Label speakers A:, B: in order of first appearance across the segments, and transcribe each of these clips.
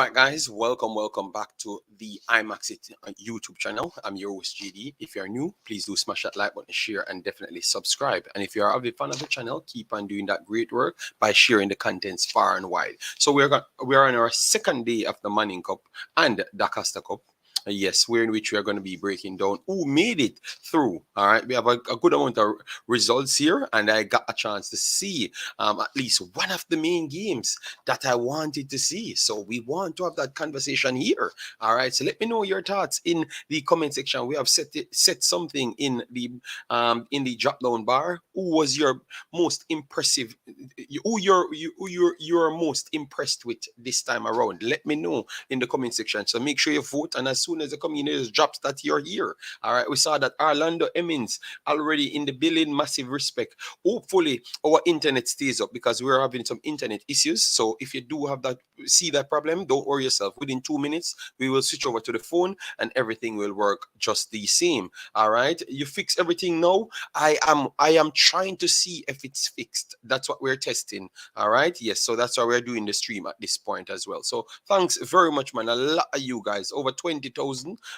A: right, guys, welcome back to the Imaxit YouTube channel. I'm your host, GD. If you're new, please do smash that like button, share, and definitely subscribe. And if you're a big fan of the channel, keep on doing that great work by sharing the contents far and wide. So we're on our second day of the Manning Cup and Dacosta Cup. Yes, we're in which we are going to be breaking down who made it through. All right, we have a good amount of results here, and I got a chance to see at least one of the main games that I wanted to see. So we want to have that conversation here. All right, so let me know your thoughts in the comment section. We have set something in the drop down bar. Who was your most impressive? You're most impressed with this time around? Let me know in the comment section. So make sure you vote, and as soon as the community drops that you're here. All right, we saw that Orlando Emmins already in the building. Massive respect. Hopefully our internet stays up because we're having some internet issues. So if you do have that, see that problem, don't worry yourself. Within 2 minutes, we will switch over to the phone and everything will work just the same. All right, you fix everything now. I am trying to see if it's fixed. That's what we're testing. All right, yes, so that's why we're doing the stream at this point as well. So thanks very much, man. A lot of you guys, over 20,000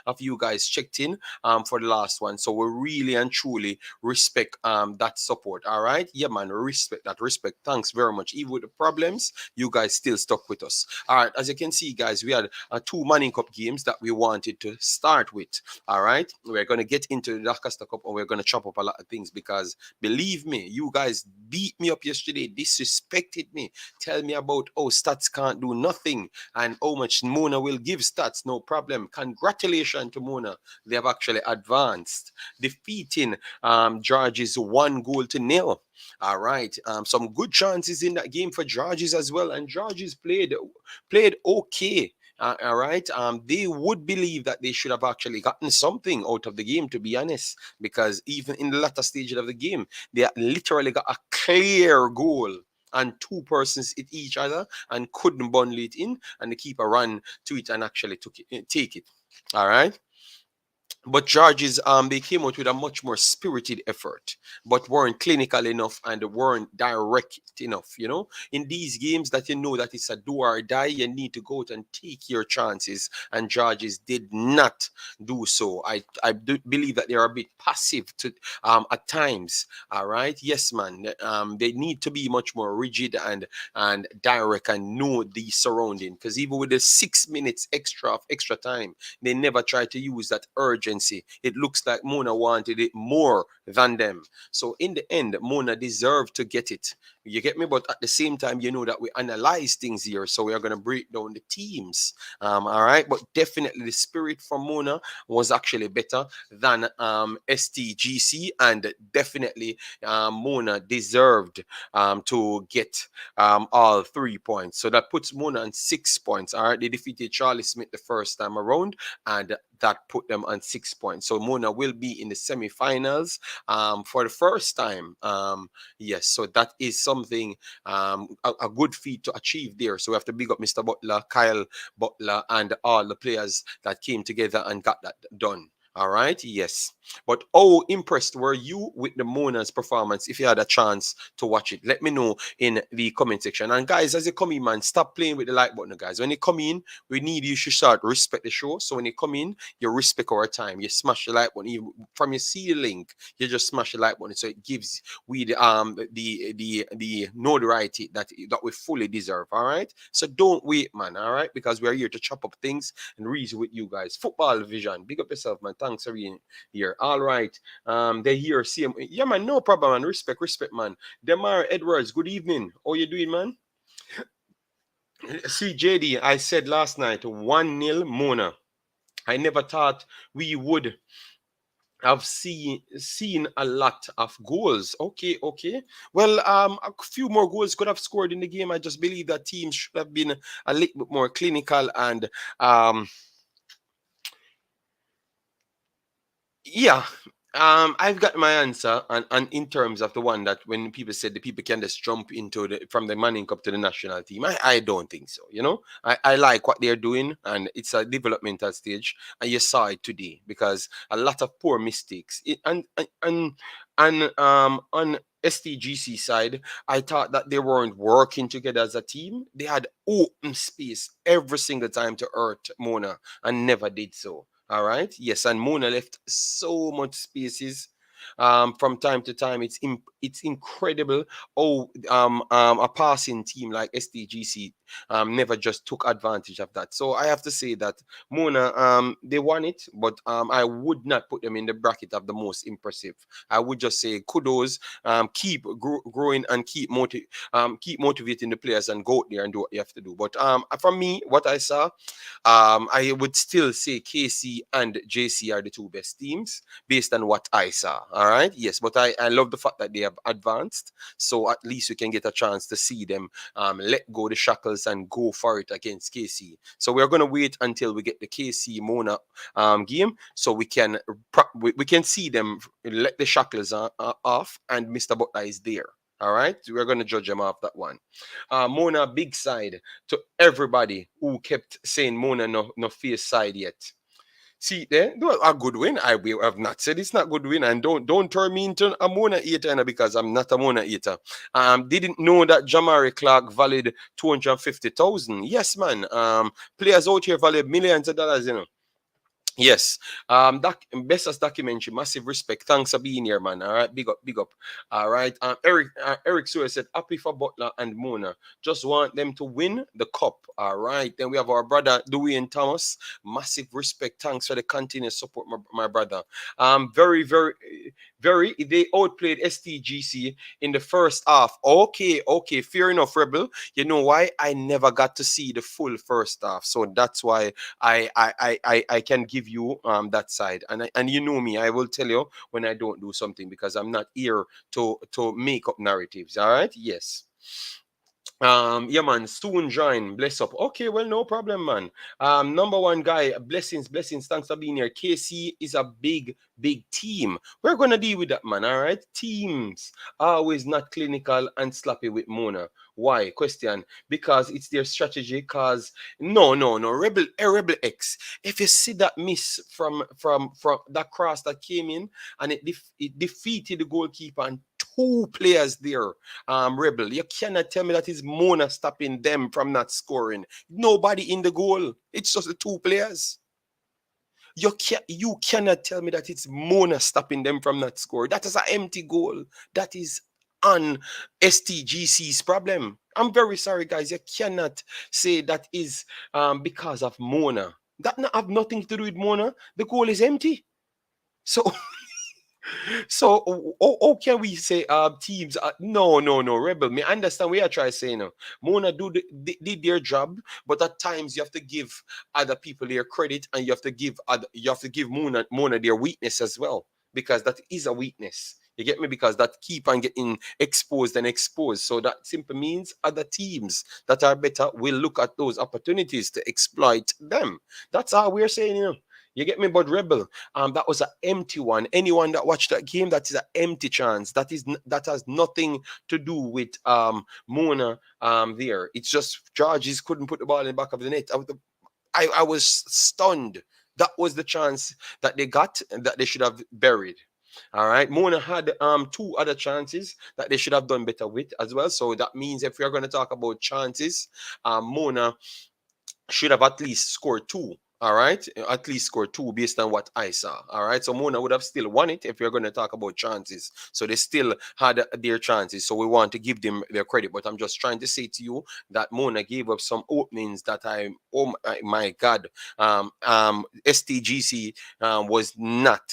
A: of you guys checked in for the last one. So we really and truly respect that support. All right, yeah, man, respect that. Respect. Thanks very much. Even with the problems, you guys still stuck with us. All right, as you can see, guys, we had two Manning Cup games that we wanted to start with. All right, we're going to get into the Dacosta Cup and we're going to chop up a lot of things because believe me, you guys beat me up yesterday, disrespected me, tell me about stats can't do nothing and how much Mona will give stats, no problem. Congratulations to Mona, they have actually advanced, defeating George's 1-0. All right, some good chances in that game for George's as well, and George's played okay. All right. They would believe that they should have actually gotten something out of the game, to be honest, because even in the latter stages of the game, they literally got a clear goal and two persons hit each other and couldn't bundle it in, and the keeper ran to it and actually take it. All right. But George's they came out with a much more spirited effort, but weren't clinical enough and weren't direct enough. You know, in these games that you know that it's a do or die, you need to go out and take your chances. And George's did not do so. I do believe that they are a bit passive to at times. All right, yes, man. They need to be much more rigid and direct and know the surrounding. Because even with the 6 minutes extra time, they never try to use that urgency. It looks like Mona wanted it more than them. So in the end, Mona deserved to get it. You get me? But at the same time, you know that we analyze things here. So we are going to break down the teams. All right. But definitely the spirit from Mona was actually better than STGC. And definitely Mona deserved to get all 3 points. So that puts Mona on 6 points. All right. They defeated Charlie Smith the first time around, and that put them on 6 points. So Mona will be in the semi-finals for the first time. Yes, so that is something, a good feat to achieve there. So we have to big up Mr. Butler, Kyle Butler, and all the players that came together and got that done. All right, yes. But how impressed were you with the Mona's performance? If you had a chance to watch it, let me know in the comment section. And guys, as you come in, man, stop playing with the like button, guys. When you come in, we need you to start respect the show. So when you come in, you respect our time. You smash the like button. From your see the link, you just smash the like button. So it gives we the notoriety that we fully deserve. All right. So don't wait, man. All right, because we're here to chop up things and reason with you guys. Football vision. Big up yourself, man. Thanks for being here. All right. They here. See him. Yeah, man. No problem, man. Respect, man. Demar Edwards. Good evening. How you doing, man? See, JD, I said last night 1-0 Mona. I never thought we would have seen a lot of goals. Okay. Well, a few more goals could have scored in the game. I just believe that teams should have been a little bit more clinical and yeah, I've got my answer, and in terms of the one that when people said the people can just jump into the from the Manning Cup to the national team, I don't think so. You know, I like what they're doing, and it's a developmental stage, and you saw it today because a lot of poor mistakes, and on STGC side, I thought that they weren't working together as a team. They had open space every single time to hurt Mona, and never did so. All right. Yes, and Mona left so much spaces from time to time. It's incredible. Oh, a passing team like STGC never just took advantage of that. So I have to say that Mona they won it, but I would not put them in the bracket of the most impressive. I would just say kudos. Keep growing and keep motivating the players and go out there and do what you have to do. But from me, what I saw, I would still say KC and JC are the two best teams based on what I saw. All right. Yes, but I love the fact that they have advanced. So at least we can get a chance to see them let go the shackles and go for it against KC. So we're going to wait until we get the KC Mona game so we can see them let the shackles off and Mr. Butler is there. All right, we're going to judge them off that one. Mona big side to everybody who kept saying Mona no face side yet. See there, a good win. I will have not said it's not good win, and don't turn me into a Mona hater because I'm not a Mona hater. Didn't know that Jamari Clark valued 250,000. Yes, man. Players out here value millions of dollars. You know. Yes. Best as documentary, massive respect. Thanks for being here, man. All right, big up, big up. All right. Eric Sewell said, happy for Butler and Mona. Just want them to win the cup. All right. Then we have our brother Dwayne Thomas. Massive respect. Thanks for the continuous support, my brother. Very, very, very. They outplayed STGC in the first half. Okay. Fair enough, Rebel. You know why? I never got to see the full first half, so that's why I can give you that side, and you know me, I will tell you when I don't do something because I'm not here to make up narratives. All right, yes. Yeah, man, soon join. Bless up. Okay, well, no problem, man. Number one guy, blessings. Thanks for being here. KC is a big team. We're gonna deal with that, man. All right, teams always not clinical and sloppy with Mona. Why? Question. Because it's their strategy. Cause no. Rebel X. If you see that miss from that cross that came in and it defeated the goalkeeper and two players there, Rebel. You cannot tell me that is Mona stopping them from not scoring. Nobody in the goal. It's just the two players. You cannot tell me that it's Mona stopping them from not scoring. That is an empty goal. That is on STGC's problem. I'm very sorry, guys. You cannot say that is because of Mona. That have nothing to do with Mona. The goal is empty. So So, how can we say teams? No, Rebel. Me understand we are trying to say no. Mona did their job, but at times you have to give other people their credit, and you have to give Mona their weakness as well, because that is a weakness. You get me? Because that keep on getting exposed and exposed. So that simply means other teams that are better will look at those opportunities to exploit them. That's how we're saying, you know. You get me? But Rebel, that was an empty one. Anyone that watched that game, that is an empty chance. That has nothing to do with Mona there. It's just Georges couldn't put the ball in the back of the net. I was stunned. That was the chance that they got and that they should have buried. All right. Mona had two other chances that they should have done better with as well. So that means if we are going to talk about chances, Mona should have at least scored two. All right, at least score two based on what I saw. All right, so Mona would have still won it if we're going to talk about chances. So they still had their chances. So we want to give them their credit. But I'm just trying to say to you that Mona gave up some openings that oh my God, STGC was not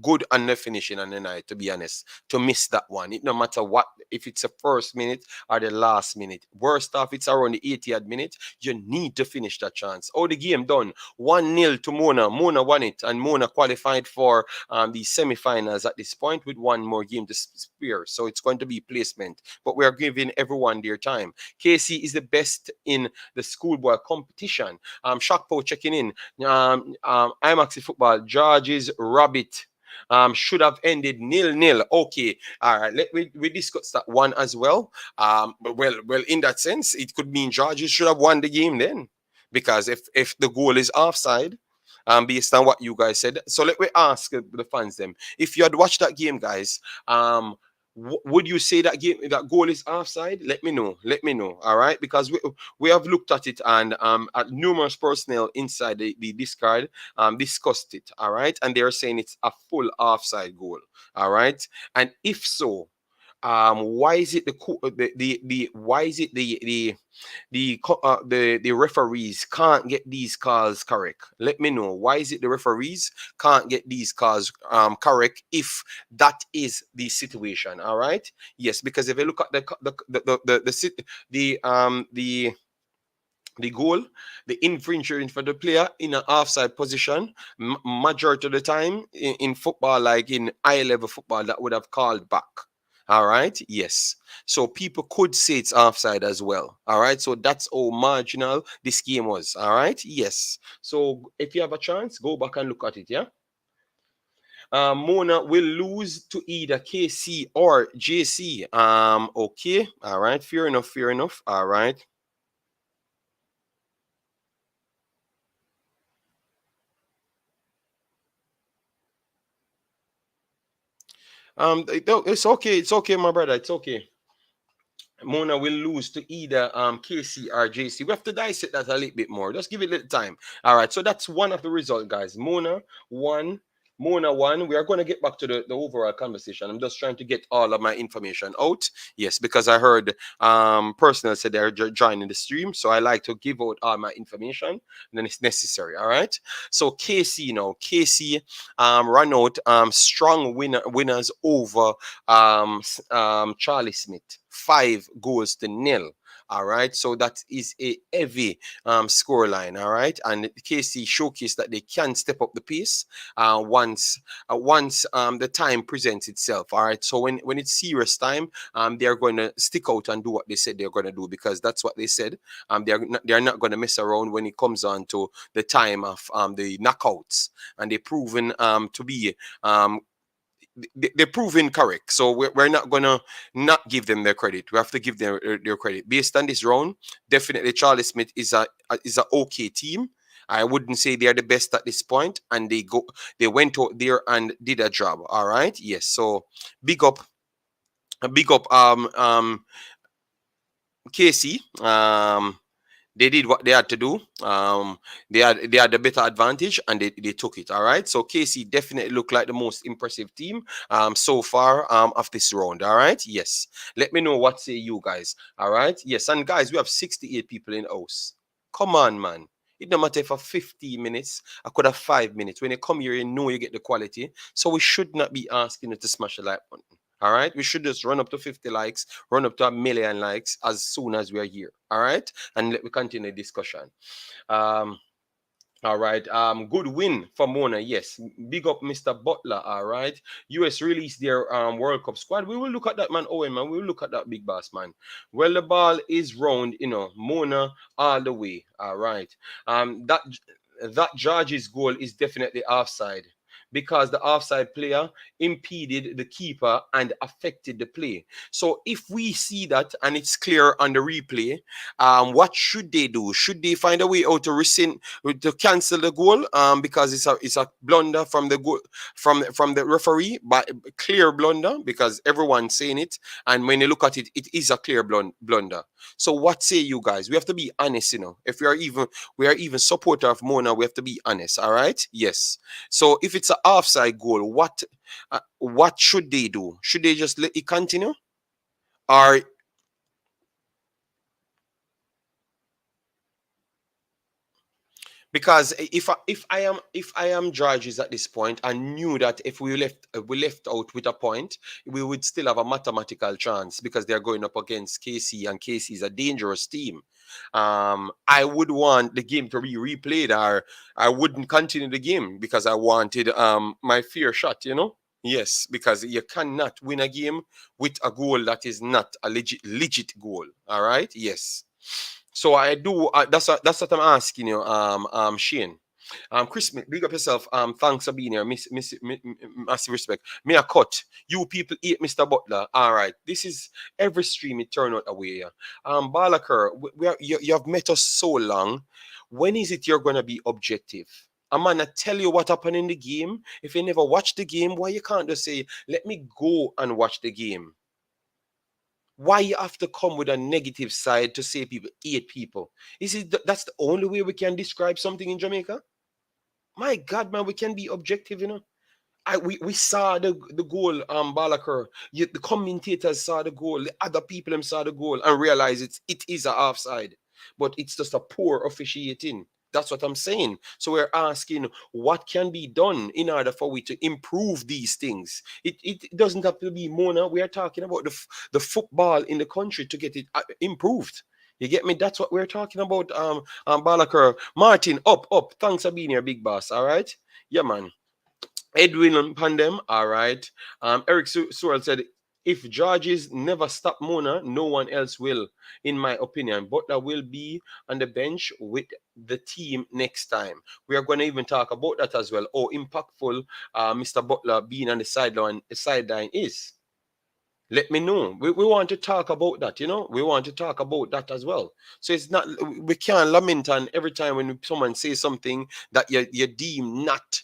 A: good on the finishing on the night, to be honest, to miss that one. It no matter what, if it's the first minute or the last minute. Worst off, it's around the 80th minute. You need to finish that chance. Oh, the game done. 1-0 to Mona. Mona won it, and Mona qualified for the semi-finals at this point with one more game to spare. So it's going to be placement. But we are giving everyone their time. KC is the best in the schoolboy competition. Shakpo checking in. Imaxit football. George's Rabbit. should have ended 0-0. Okay, all right. We discuss that one as well. Well, in that sense, it could mean Georgia should have won the game then, because if the goal is offside, based on what you guys said. So let me ask the fans them, if you had watched that game, guys, would you say that that goal is offside? Let me know. Let me know. All right, because we have looked at it, and at numerous personnel inside the discard discussed it. All right, and they're saying it's a full offside goal. All right, and if so, why is it the why is it the referees can't get these calls correct? Let me know. Why is it the referees can't get these calls correct if that is the situation? All right. Yes, because if you look at the goal, the infringement for the player in an offside position, majority of the time in football, like in high level football, that would have called back. All right. Yes. So people could say it's offside as well. All right. So that's how marginal this game was. All right. Yes. So if you have a chance, go back and look at it. Yeah. Mona will lose to either KC or JC. Okay. All right. Fair enough. Fair enough. All right. It's okay. It's okay, my brother. It's okay. Mona will lose to either KC or JC. We have to dissect that a little bit more. Just give it a little time. All right. So that's one of the results, guys. Mona won. Mona won. We are going to get back to the overall conversation. I'm just trying to get all of my information out. Yes, because I heard personnel said they're joining the stream. So I like to give out all my information when it's necessary. All right. So KC now. KC run out strong winners over Charlie Smith. 5 goals to 0. All right, so that is a heavy score line. All right, and KC showcased that they can step up the pace once the time presents itself. All right, so when it's serious time, they're going to stick out and do what they said they're going to do, because that's what they said. They're not going to mess around when it comes on to the time of the knockouts, and they're proven to be they're proven correct. So we're not gonna not give them their credit. We have to give them their credit based on this round. Definitely, Charlie Smith is a okay team. I wouldn't say they're the best at this point, and they went out there and did a job. All right, yes. So big up, big up, KC. They did what they had to do. They had the better advantage, and they took it. All right. So KC definitely looked like the most impressive team so far of this round. All right. Yes. Let me know what say you guys. All right. Yes. And guys, we have 68 people in the house. Come on, man. It no matter for 15 minutes. I could have 5 minutes. When you come here, you know you get the quality. So we should not be asking you to smash the like button. All right. We should just run up to 50 likes, run up to 1 million likes as soon as we are here. All right. And let me continue the discussion. Um, all right. Good win for Mona. Yes. Big up Mr. Butler. All right. US released their World Cup squad. We will look at that, man. Owen, man. We will look at that, big boss, man. Well, the ball is round, Mona all the way. All right. That George's goal is definitely offside, because the offside player impeded the keeper and affected the play. So if we see that and it's clear on the replay, what should they do? Should they find a way out to rescind, to cancel the goal? Because it's a blunder from the goal, from the referee, but clear blunder, because everyone's saying it, and when you look at it, it is a clear blunder. So what say you guys? We have to be honest, If we are even supporter of Mona, we have to be honest. All right? Yes. So if it's an offside goal, what should they do? Should they just let it continue, or because if I am judges at this point, I knew that if we left out with a point, we would still have a mathematical chance, because they're going up against KC, and KC is a dangerous team. I would want the game to be replayed, or I wouldn't continue the game, because I wanted my fair shot. Yes, because you cannot win a game with a goal that is not a legit goal. All right. Yes. So I do. That's what I'm asking you, Shane. Chris, big up yourself. Thanks for being here. Massive respect. Me a cut. You people eat Mr. Butler. All right. This is every stream it turn out away. Yeah. Balaker, you have met us so long. When is it you're gonna be objective? I'm gonna tell you what happened in the game. If you never watched the game, why you can't just say, let me go and watch the game? Why you have to come with a negative side to say people hate people? Is it that's the only way we can describe something in Jamaica? My God, man, we can be objective, you know. We saw the goal, Balaker. The commentators saw the goal, the other people them saw the goal and realize it is a offside, but it's just a poor officiating. That's what I'm saying. So we're asking what can be done in order for we to improve these things. It doesn't have to be Mona. We are talking about the football in the country to get it improved. You get me? That's what we're talking about. Balaker, Martin, up. Thanks for being here, big boss. All right, yeah, man. Edwin and Pandem, all right. Eric Sewell said, if Georges never stop Mona, no one else will, in my opinion. Butler will be on the bench with the team next time. We are going to even talk about that as well. Oh, impactful Mr. Butler being on the sideline is. Let me know. We want to talk about that, you know. We want to talk about that as well. So it's not, we can't lament on every time when someone says something that you deem not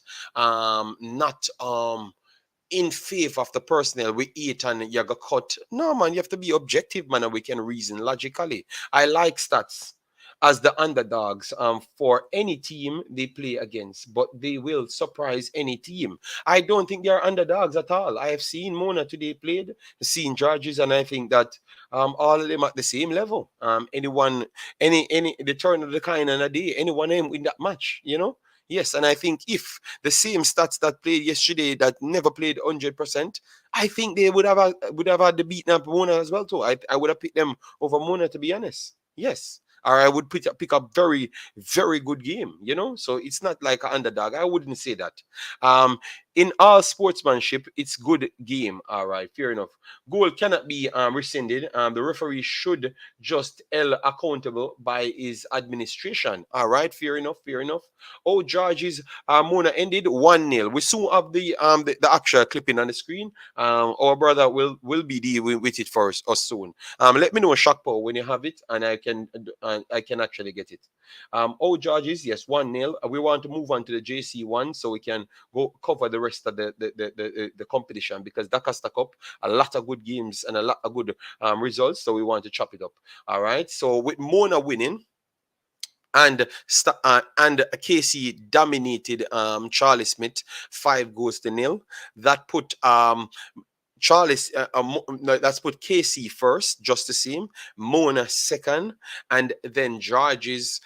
A: in favor of the personnel we eat and you got cut. No, man, you have to be objective, man, and we can reason logically. I like stats as the underdogs for any team they play against, but they will surprise any team. I don't think they are underdogs at all. I have seen Mona today played, seen Georges, and I think that all of them at the same level. Anyone, any the turn of the kind in a day, anyone in that match, you know. Yes, and I think if the same stats that played yesterday that never played 100%, I think they would have had the beaten up Mona as well too. I would have picked them over Mona, to be honest. Yes. Or I would pick up very, very good game, you know? So it's not like an underdog. I wouldn't say that. Um, in all sportsmanship, it's good game. All right, fair enough. Goal cannot be rescinded. The referee should just held accountable by his administration. All right, fair enough, fair enough. Oh, George's Mona ended 1-0. We soon have the actual clipping on the screen. Our brother will be dealing with it for us soon. Let me know, Shakpo, when you have it, and I can actually get it. Oh, George's, yes, 1-0. We want to move on to the JC one so we can go cover the rest of the competition, because Dacosta Cup, a lot of good games and a lot of good results. So we want to chop it up. All right. So with Mona winning, and Casey dominated Charlie Smith 5-0. That put no, let's put Casey first, just the same. Mona second, and then George's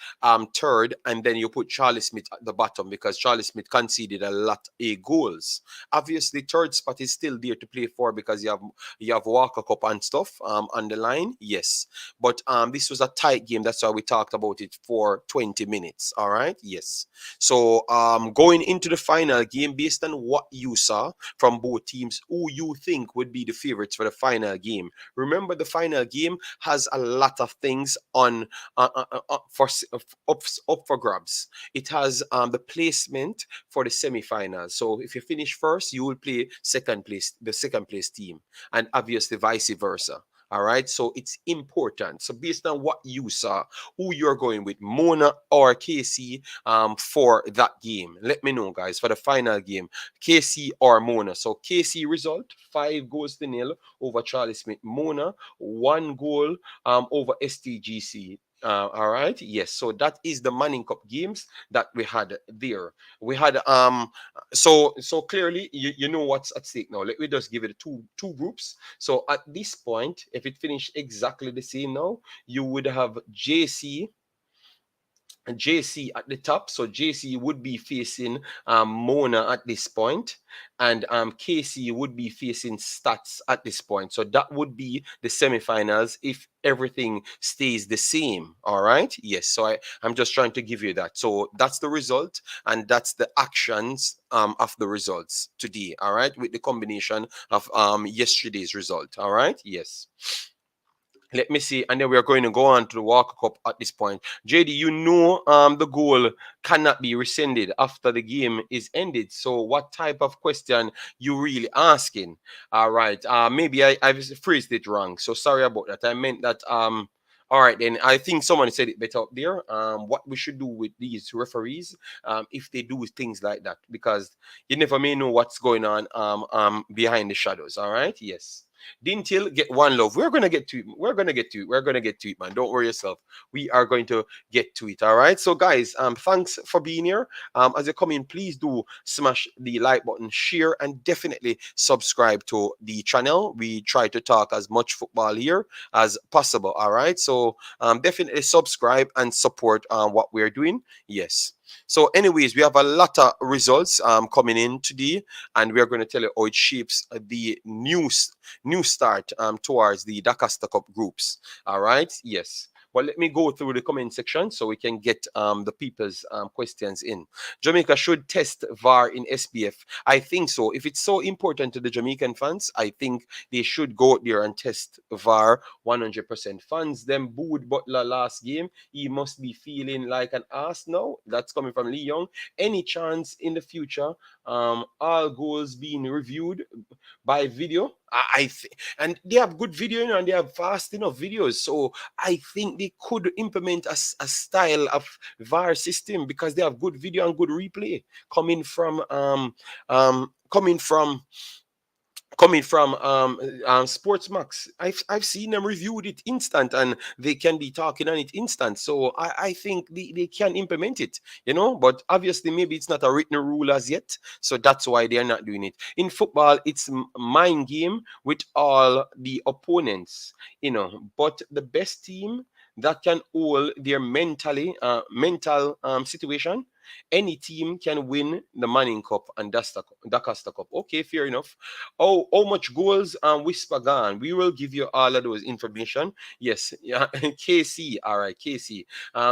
A: third, and then you put Charlie Smith at the bottom because Charlie Smith conceded a lot of goals. Obviously, third spot is still there to play for because you have Walker Cup and stuff on the line. Yes, but this was a tight game. That's why we talked about it for 20 minutes. All right. Yes. So going into the final game, based on what you saw from both teams, who you think would be the favorites for the final game? Remember, the final game has a lot of things on up for grabs. It has the placement for the semi-finals. So if you finish first, you will play the second place team, and obviously vice versa. All right, so it's important. So based on what you saw, who you're going with, Mona or KC, for that game? Let me know, guys, for the final game, KC or Mona. So KC result 5-0 over Charlie Smith. Mona 1 goal over STGC. All right, yes. So that is the Manning Cup games that we had there. We had so clearly you know what's at stake now. Let me just give it two groups. So at this point, if it finished exactly the same now, you would have JC at the top. So JC would be facing Mona at this point, and KC would be facing Stats at this point. So that would be the semifinals if everything stays the same. All right. Yes. So I'm just trying to give you that. So that's the result, and that's the actions of the results today. All right, with the combination of yesterday's result. All right. Yes. Let me see, and then we are going to go on to the Walker Cup at this point. JD, you know, the goal cannot be rescinded after the game is ended. So, what type of question you really asking? All right, maybe I phrased it wrong. So sorry about that. I meant that. All right, then I think someone said it better up there. What we should do with these referees, if they do things like that, because you never may know what's going on behind the shadows. All right, yes. Dinthill, get one love. We're gonna get to it. We're gonna get to it. We're gonna get to it, man. Don't worry yourself. We are going to get to it. All right. So, guys, thanks for being here. As you come in, please do smash the like button, share, and definitely subscribe to the channel. We try to talk as much football here as possible. All right. So, definitely subscribe and support what we're doing. Yes. So, anyways, we have a lot of results coming in today, and we are going to tell you how it shapes the new start towards the Dacosta Cup groups. All right. Yes. Well, let me go through the comment section so we can get the people's questions in. Jamaica should test VAR in SPF. I think so. If it's so important to the Jamaican fans, I think they should go there and test VAR 100%. Fans them booed Butler last game. He must be feeling like an ass now. That's coming from Lee Young. Any chance in the future, all goals being reviewed by video? And they have good video, you know, and they have fast enough videos. So I think they could implement a style of VAR system because they have good video and good replay coming from coming from Sportsmax. I've seen them reviewed it instant and they can be talking on it instant. So I think they can implement it, you know, but obviously maybe it's not a written rule as yet. So that's why they're not doing it. In football, it's mind game with all the opponents, you know, but the best team that can hold their mental situation, any team can win the Manning Cup and Dacosta Cup. Okay, fair enough. Oh, how much goals Whisper gone? We will give you all of those information. Yes, yeah, KC. All right, KC.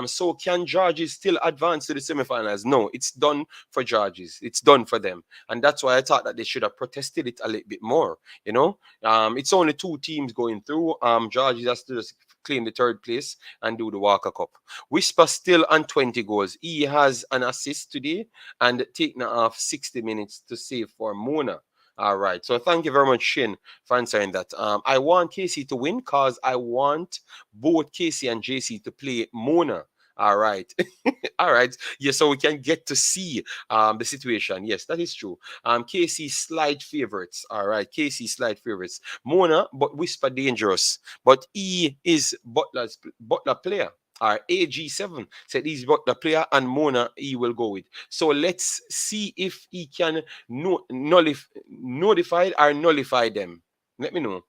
A: So can Georges still advance to the semifinals? No, it's done for Georges. It's done for them, and that's why I thought that they should have protested it a little bit more. You know, it's only two teams going through. Georges has to just claim the third place and do the Walker Cup. Whisper still on 20 goals. He has an assist today and taken off 60 minutes to save for Mona. All right. So thank you very much, Shin, for answering that. I want Casey to win because I want both Casey and JC to play Mona. All right. All right. Yeah, so we can get to see the situation. Yes, that is true. Casey slight favorites. All right. Casey slight favorites. Mona, but Whisper dangerous. But he is Butler player. Our AG7 said he's the player and Mona he will go with. So let's see if he can notify or nullify them. Let me know.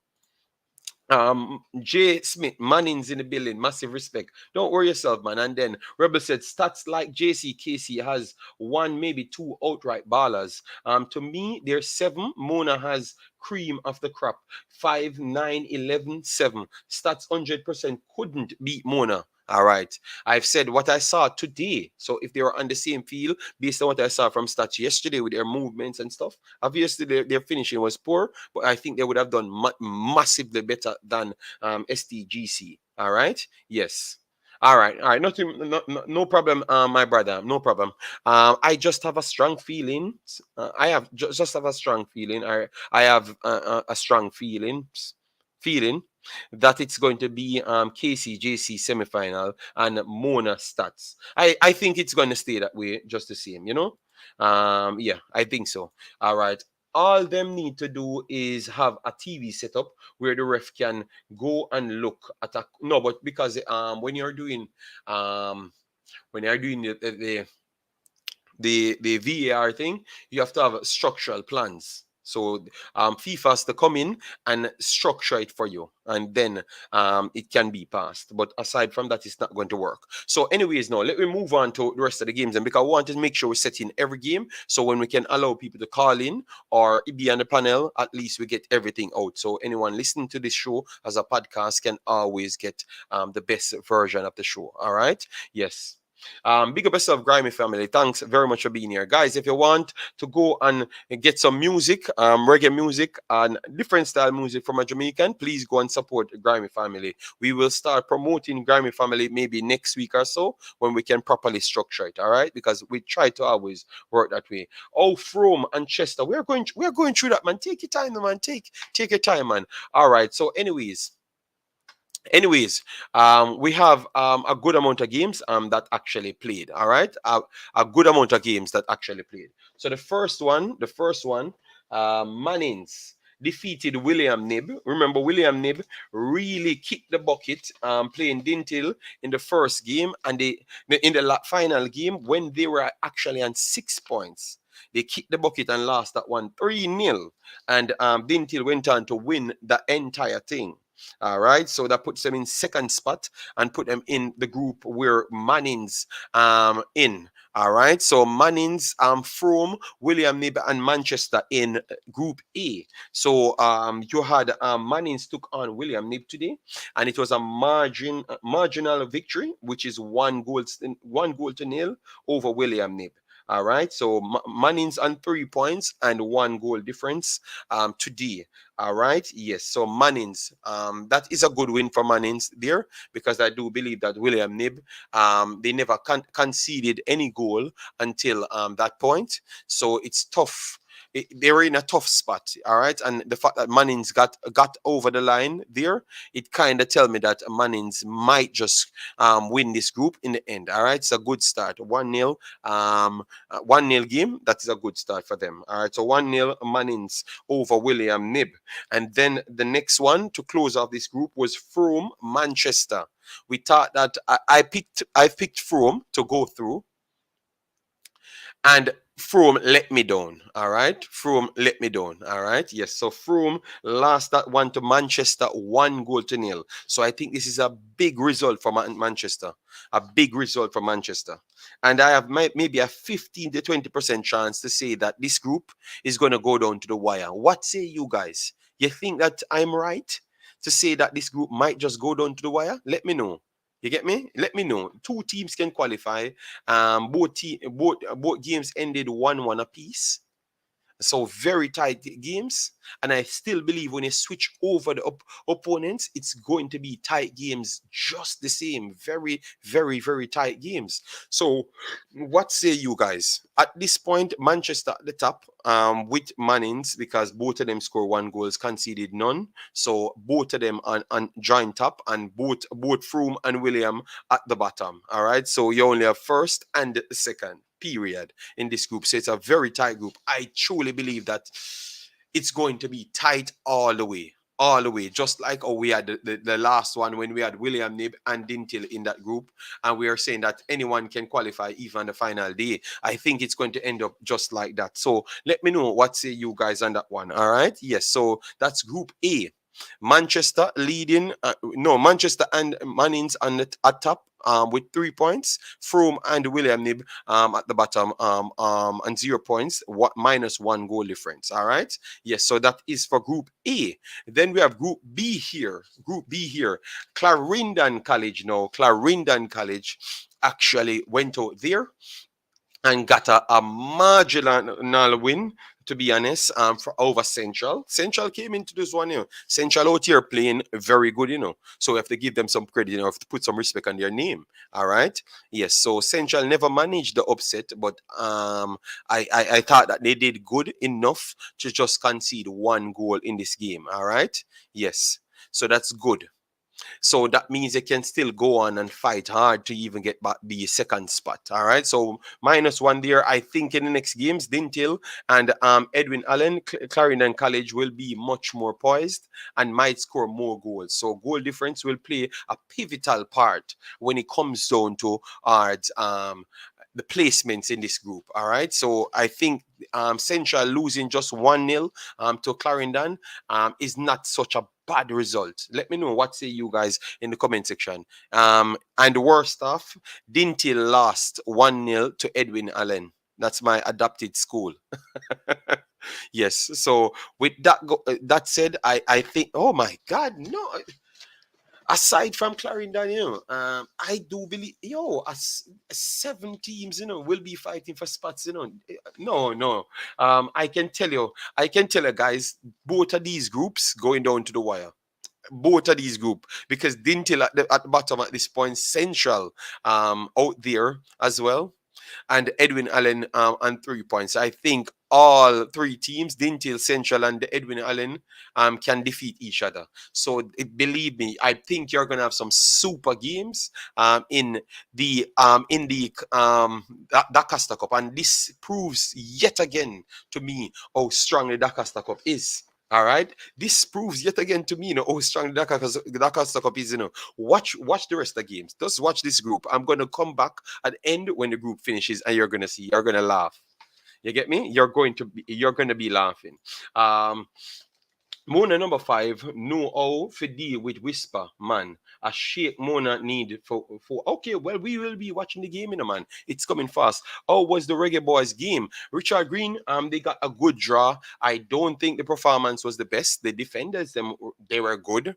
A: Jay Smith, Mannings in the building, massive respect. Don't worry yourself, man. And then Rebel said stats like JC Casey has one, maybe two outright ballers. To me, there's seven. Mona has cream of the crop. 5, 9, 11, 7. Stats 100% couldn't beat Mona. All right. I've said what I saw today. So if they were on the same field, based on what I saw from stats yesterday with their movements and stuff, obviously their finishing was poor, but I think they would have done massively better than STGC. All right. Yes. All right. All right. Nothing. No problem, my brother. No problem. I just have a strong feeling. I have just have a strong feeling. I have a strong feeling that it's going to be KCJC semifinal and Mona stats. I think it's going to stay that way just the same, you know? Yeah, I think so. All right. All them need to do is have a TV setup where the ref can go and look at a no, but because um when you're doing the VAR thing, you have to have structural plans. So FIFA has to come in and structure it for you, and then it can be passed. But aside from that, it's not going to work. So, anyways, now let me move on to the rest of the games, and because I want to make sure we set in every game, so when we can allow people to call in or be on the panel, at least we get everything out. So anyone listening to this show as a podcast can always get the best version of the show. All right? Yes. Big up yourself, Grimy family. Thanks very much for being here. Guys, if you want to go and get some music, reggae music and different style music from a Jamaican, please go and support the Grimy family. We will start promoting Grimy family maybe next week or so when we can properly structure it, all right? Because we try to always work that way. Oh, Frome and Chester, we're going through that, man. Take your time, man. Take your time, man. All right. So, anyways, we have a good amount of games that actually played. All right, a good amount of games that actually played. So the first one, Mannings defeated William Knibb. Remember, William Knibb really kicked the bucket playing Dinthill in the first game, and in the final game when they were actually on 6 points. They kicked the bucket and lost that one 3-0. And Dinthill went on to win the entire thing. All right, so that puts them in second spot and put them in the group where Mannings in. All right, so Mannings, Frome, William Knibb, and Manchester in Group A. So you had Mannings took on William Knibb today, and it was a marginal victory, which is 1 goal to nil over William Knibb. All right, so Mannings on 3 points and 1 goal difference today. All right, yes. So Mannings, that is a good win for Mannings there, because I do believe that William Knibb, they never conceded any goal until that point. So it's tough. They were in a tough spot, all right. And the fact that Mannings got over the line there, it kind of tell me that Mannings might just win this group in the end. All right, it's a good start. 1-0, 1-0 game. That is a good start for them. All right, so 1-0 Mannings over William Knibb. And then the next one to close off this group was Frome Manchester. We thought that I picked Frome to go through, and Frome let me down. All right, Frome let me down. All right, yes. So Frome lost that one to Manchester 1 goal to nil. So I think this is a big result for Manchester. A big result for Manchester. And I have maybe a 15 to 20% chance to say that this group is going to go down to the wire. What say you guys? You think that I'm right to say that this group might just go down to the wire? Let me know. You get me? Let me know. Two teams can qualify. Both games ended 1-1 apiece. So very tight games, and I still believe when you switch over the opponents, it's going to be tight games just the same. Very, very, very tight games. So what say you guys? At this point, Manchester at the top with Mannings, because both of them score 1 goals, conceded none. So both of them on joint top, and both Frome and William at the bottom. All right. So you only have first and second. Period in this group. So it's a very tight group. I truly believe that it's going to be tight all the way. All the way. Just like we had the last one when we had William Knibb and Dinthill in that group. And we are saying that anyone can qualify even on the final day. I think it's going to end up just like that. So let me know what say you guys on that one. All right. Yes. So that's Group A. Manchester leading, Manchester and Mannings at top with 3 points. Frome and William Knibb at the bottom and 0 points, minus 1 goal difference. All right. Yes. So that is for Group A. Then we have Group B here. Group B here. Clarendon College now. Clarendon College actually went out there and got a marginal win, to be honest, for over Central. Central came into this one, Central out here playing very good, So we have to give them some credit, we have to put some respect on their name. All right. Yes. So Central never managed the upset, but I thought that they did good enough to just concede 1 goal in this game. All right. Yes. So that's good. So that means they can still go on and fight hard to even get back the second spot. All right. So -1 there. I think in the next games, Dinthill and Edwin Allen, Clarendon College will be much more poised and might score more goals. So goal difference will play a pivotal part when it comes down to the placements in this group. All right. So I think Central losing just 1-0 to Clarendon is not such a bad result. Let me know what say you guys in the comment section. And the worst stuff, Dinthill lost 1-0 to Edwin Allen. That's my adopted school. Yes. So with that said, I think, oh my God, no. aside from Clarendon, I do believe, seven teams, will be fighting for spots, No, no. I can tell you, guys, both of these groups going down to the wire. Both of these group, because Dinthill at the bottom at this point, Central out there as well, and Edwin Allen on 3 points. I think all three teams, Dinthill, Central, and Edwin Allen, can defeat each other. So believe me, I think you're gonna have some super games in the Dacosta Cup, and this proves yet again to me how strong the Dacosta Cup is. All right, this proves yet again to me, how strong the Dacosta Cup is. Watch the rest of the games. Just watch this group. I'm gonna come back at the end when the group finishes, and you're gonna see. You're gonna laugh. You get me? You're gonna be laughing. Um, Mona number 5, no how for deal with whisper, man. A shake Mona need for okay, well, we will be watching the game in a man. It's coming fast. How was the Reggae Boys game? Richard Green, they got a good draw. I don't think the performance was the best. The defenders, they were good.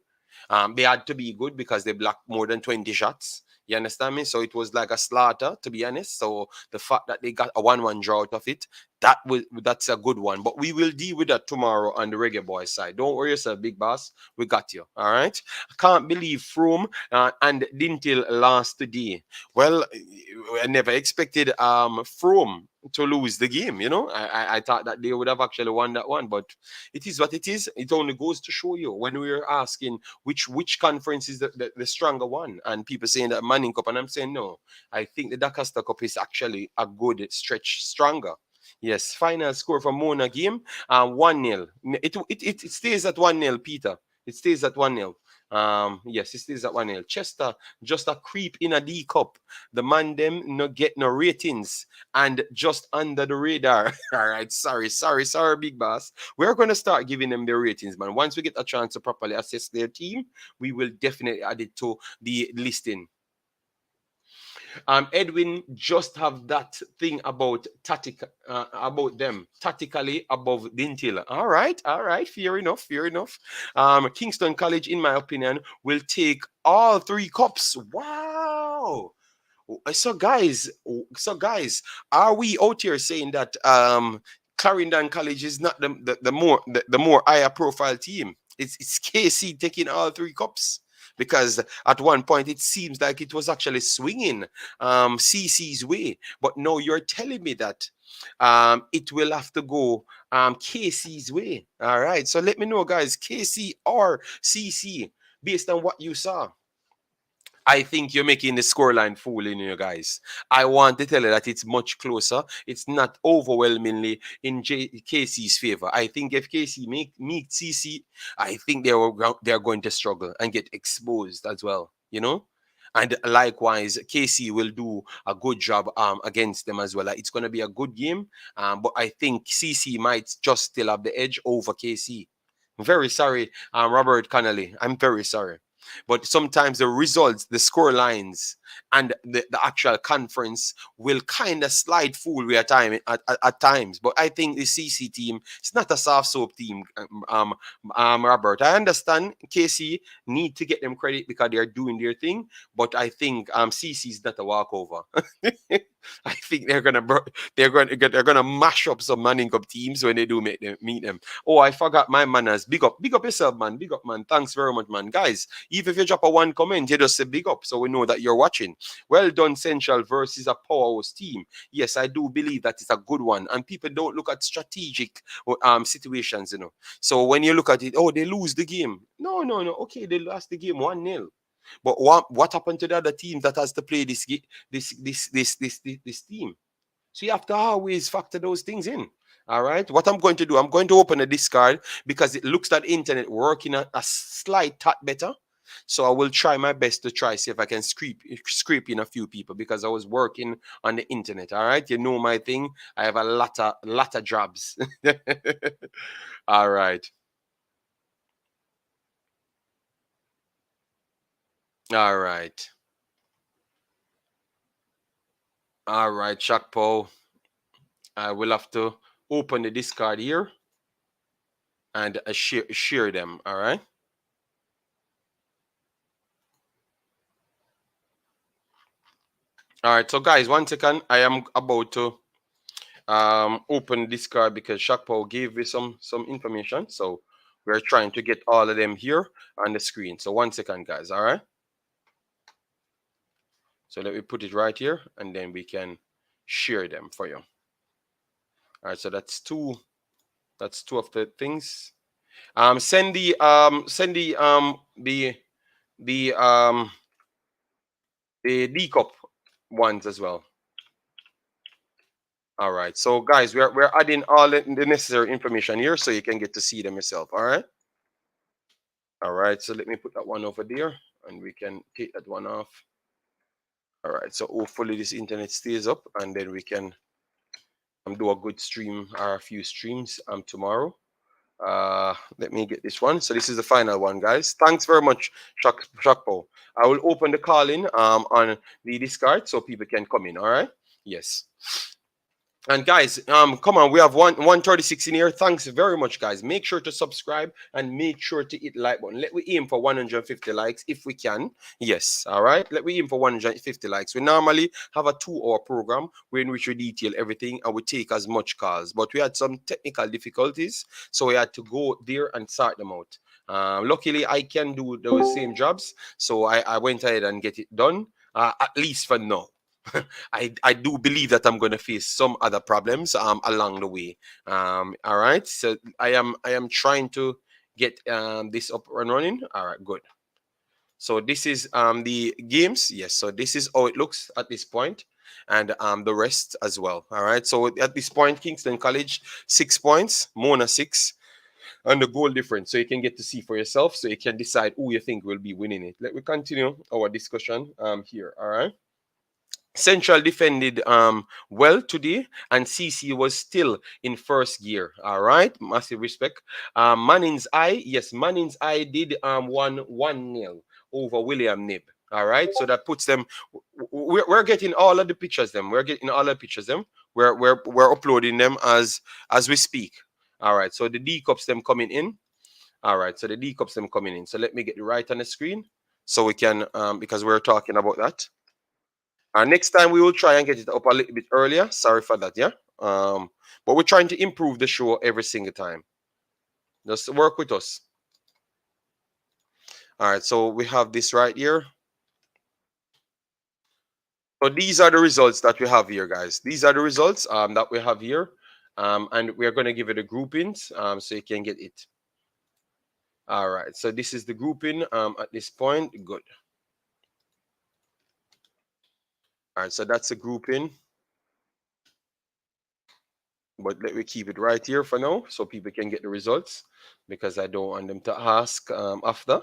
A: They had to be good because they blocked more than 20 shots. You understand me? So it was like a slaughter, to be honest. So the fact that they got a 1-1 draw out of it, that's a good one. But we will deal with that tomorrow on the Reggae Boys side. Don't worry yourself, big boss. We got you. All right. I can't believe Frome and Dinthill lost today. Well, I never expected Frome to lose the game. I thought that they would have actually won that one, but it is what it is. It only goes to show you when we were asking which conference is the stronger one, and people saying that Manning Cup, and I'm saying no. I think the Dacosta Cup is actually a good stretch stronger. Yes, final score for Mona game, 1-0. It stays at 1-0, Peter. It stays at 1-0. Yes, it stays at 1-0. Chester just a creep in a D cup. The man them no get no ratings and just under the radar. All right, sorry, big boss. We're gonna start giving them their ratings, man. Once we get a chance to properly assess their team, we will definitely add it to the listing. Edwin just have that thing about about them tactically above Dinthill. All right, fair enough. Kingston College, in my opinion, will take all 3 cups. Wow. So guys, are we out here saying that Clarendon College is not the more higher profile team? It's KC taking all 3 cups, because at one point it seems like it was actually swinging CC's way, but no, you're telling me that it will have to go KC's way. All right, so let me know, guys, KC or CC, based on what you saw. I think you're making the scoreline fooling you guys. I want to tell you that it's much closer. It's not overwhelmingly in KC's favor. I think if KC meet CC, I think they're going to struggle and get exposed as well. And likewise, KC will do a good job against them as well. Like, it's going to be a good game, but I think CC might just still have the edge over KC. Very sorry, Robert Connolly. I'm very sorry. But sometimes the results, the score lines, and the actual conference will kind of slide fool we at times. But I think the CC team, it's not a soft soap team, Robert. I understand KC need to get them credit because they're doing their thing, but I think CC is not a walkover. I think they're gonna mash up some Manning Cup teams when they do meet them. Oh, I forgot my manners. Big up yourself, man. Big up, man. Thanks very much, man. Guys, even if you drop a one comment, you just say big up, so we know that you're watching. Well done, Central versus a powerhouse team. Yes, I do believe that it's a good one, and people don't look at strategic situations, So when you look at it, oh, they lose the game. No. Okay, they lost the game 1-0. But what happened to the other team that has to play this team? So you have to always factor those things in. All right. What I'm going to do, I'm going to open a discard because it looks like internet working a slight tad better. So I will try my best to see if I can scrape in a few people, because I was working on the internet. All right. You know my thing. I have a lot of jobs. All right. All right. All right, Shakpo. I will have to open the discard here and share them. All right. All right, so guys, 1 second. I am about to open this card because Shakpo gave me some information. So we're trying to get all of them here on the screen. So 1 second, guys. All right. So let me put it right here, and then we can share them for you. All right. So that's two. That's two of the things. Send the the D cup ones as well. All right. So guys, we're adding all the necessary information here so you can get to see them yourself. All right. All right. So let me put that one over there, and we can take that one off. All right. So hopefully this internet stays up, and then we can do a good stream or a few streams tomorrow. Let me get this one. So this is the final one, guys. Thanks very much, Shakpo. I will open the call in on the Discord so people can come in. All right. Yes. And guys, come on, we have 136 in here. Thanks very much, guys. Make sure to subscribe and make sure to hit like button. Let we aim for 150 likes if we can. Yes, all right. Let we aim for 150 likes. We normally have a 2-hour program in which we detail everything and we take as much calls. But we had some technical difficulties, so we had to go there and sort them out. Luckily, I can do those same jobs, so I went ahead and get it done. At least for now. I do believe that I'm going to face some other problems along the way. All right, so I am trying to get this up and running. All right, good. So this is the games. Yes, so this is how it looks at this point, and the rest as well. All right, so at this point, Kingston College 6 points, Mona 6, and the goal difference, so you can get to see for yourself, so you can decide who you think will be winning it. Let me continue our discussion here. All right. Central defended well today, and CC was still in first gear. All right, massive respect. Mannings I, yes, Mannings I did 1-1-0 over William Knibb. All right, so that puts them. We're getting all of the pictures. Them, we're getting all of the pictures. Them, we're uploading them as we speak. All right, so the D cups them coming in. All right, so the D cups them coming in. So let me get it right on the screen so we can because we're talking about that. Next time we will try and get it up a little bit earlier. Sorry for that, yeah. But we're trying to improve the show every single time. Just work with us. All right, so we have this right here. So these are the results that we have here, guys. These are the results that we have here. And we're going to give it a groupings so you can get it. All right, so this is the grouping at this point. Good. All right, so that's a grouping. But let me keep it right here for now so people can get the results because I don't want them to ask after.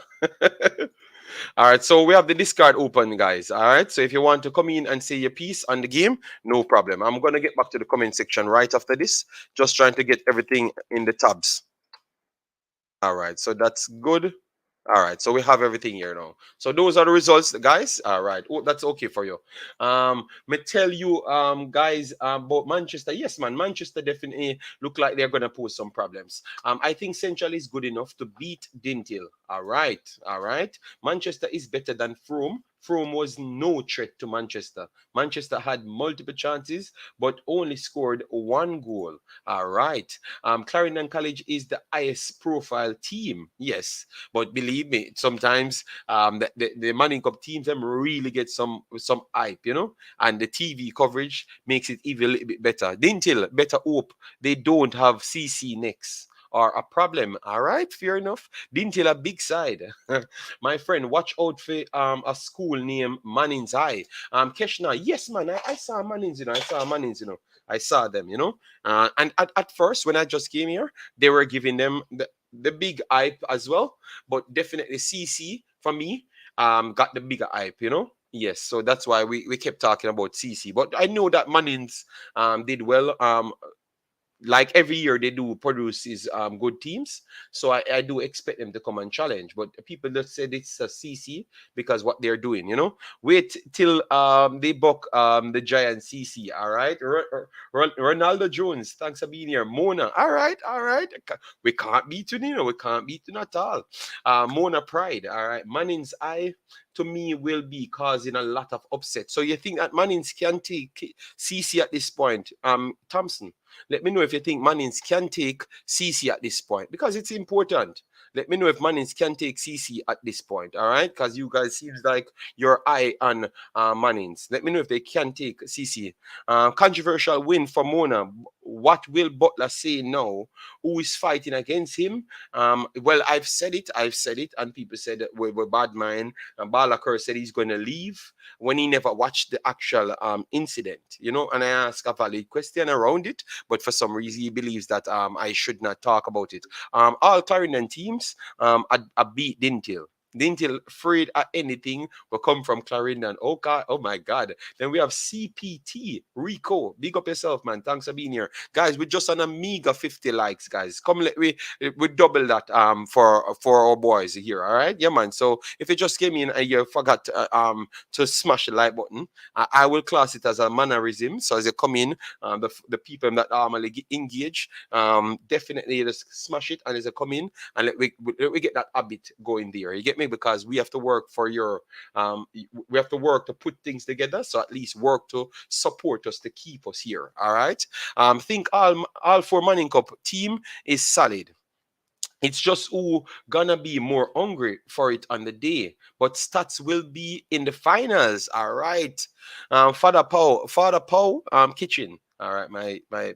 A: All right, so we have the Discord open, guys. All right, so if you want to come in and say your piece on the game, no problem. I'm going to get back to the comment section right after this, just trying to get everything in the tabs. All right, so that's good. All right, so we have everything here now. So those are the results, guys. All right, oh, that's okay for you. Me tell you, guys, about Manchester. Yes, man, Manchester definitely look like they're gonna pose some problems. I think Central is good enough to beat Dinthill. All right, all right. Manchester is better than Frome. Frome was no threat to Manchester. Manchester had multiple chances, but only scored 1 goal. All right. Clarendon College is the highest profile team. Yes, but believe me, sometimes the Manning Cup teams them really get some hype, you know, and the TV coverage makes it even a little bit better. Dinthill, better hope they don't have CC next or a problem. All right, fair enough. Dinthill a big side. My friend, watch out for a school named Mannings High. Keshna, yes, man, I saw Mannings, you know, I saw Mannings, you know. I saw them, you know. And at first, when I just came here, they were giving them the big hype as well. But definitely CC, for me, got the bigger hype, you know. Yes, so that's why we kept talking about CC. But I know that Mannings did well. Like every year they do produce these good teams, so I do expect them to come and challenge, but people that said it's a CC because what they're doing, you know, wait till they book the giant CC. All right, Ronaldo Jones, thanks for being here. Mona, all right, we can't beat you, you know, we can't beat you at all. Mona Pride, all right. Mannings I, to me will be causing a lot of upset. So you think that Mannings can take CC at this point? Thompson, let me know if you think Mannings can take CC at this point, because it's important. Let me know if Mannings can take CC at this point, all right? Because you guys seems like your eye on Mannings. Let me know if they can take CC. Controversial win for Mona. What will Butler say now? Who is fighting against him? Well, I've said it, and people said that we're bad mind. And Balakir said he's going to leave when he never watched the actual incident, you know. And I asked a valid question around it, but for some reason he believes that I should not talk about it. All Clarendon teams I beat Dinthill. Dinthill afraid at anything will come from Clarendon. Oh God, oh my God. Then we have CPT Rico. Big up yourself, man. Thanks for being here. Guys, we're just on a meager 50 likes, guys. Come let we double that for our boys here. All right. Yeah, man. So if you just came in and you forgot to smash the like button, I will class it as a mannerism. So as you come in, the people that normally engage, definitely just smash it, and as you come in, and let we get that habit going there. You get me? Because we have to work for your we have to work to put things together. So at least work to support us to keep us here. All right. Think all four Manning Cup team is solid. It's just who gonna be more hungry for it on the day. But stats will be in the finals. All right. Father Pow, kitchen. All right, my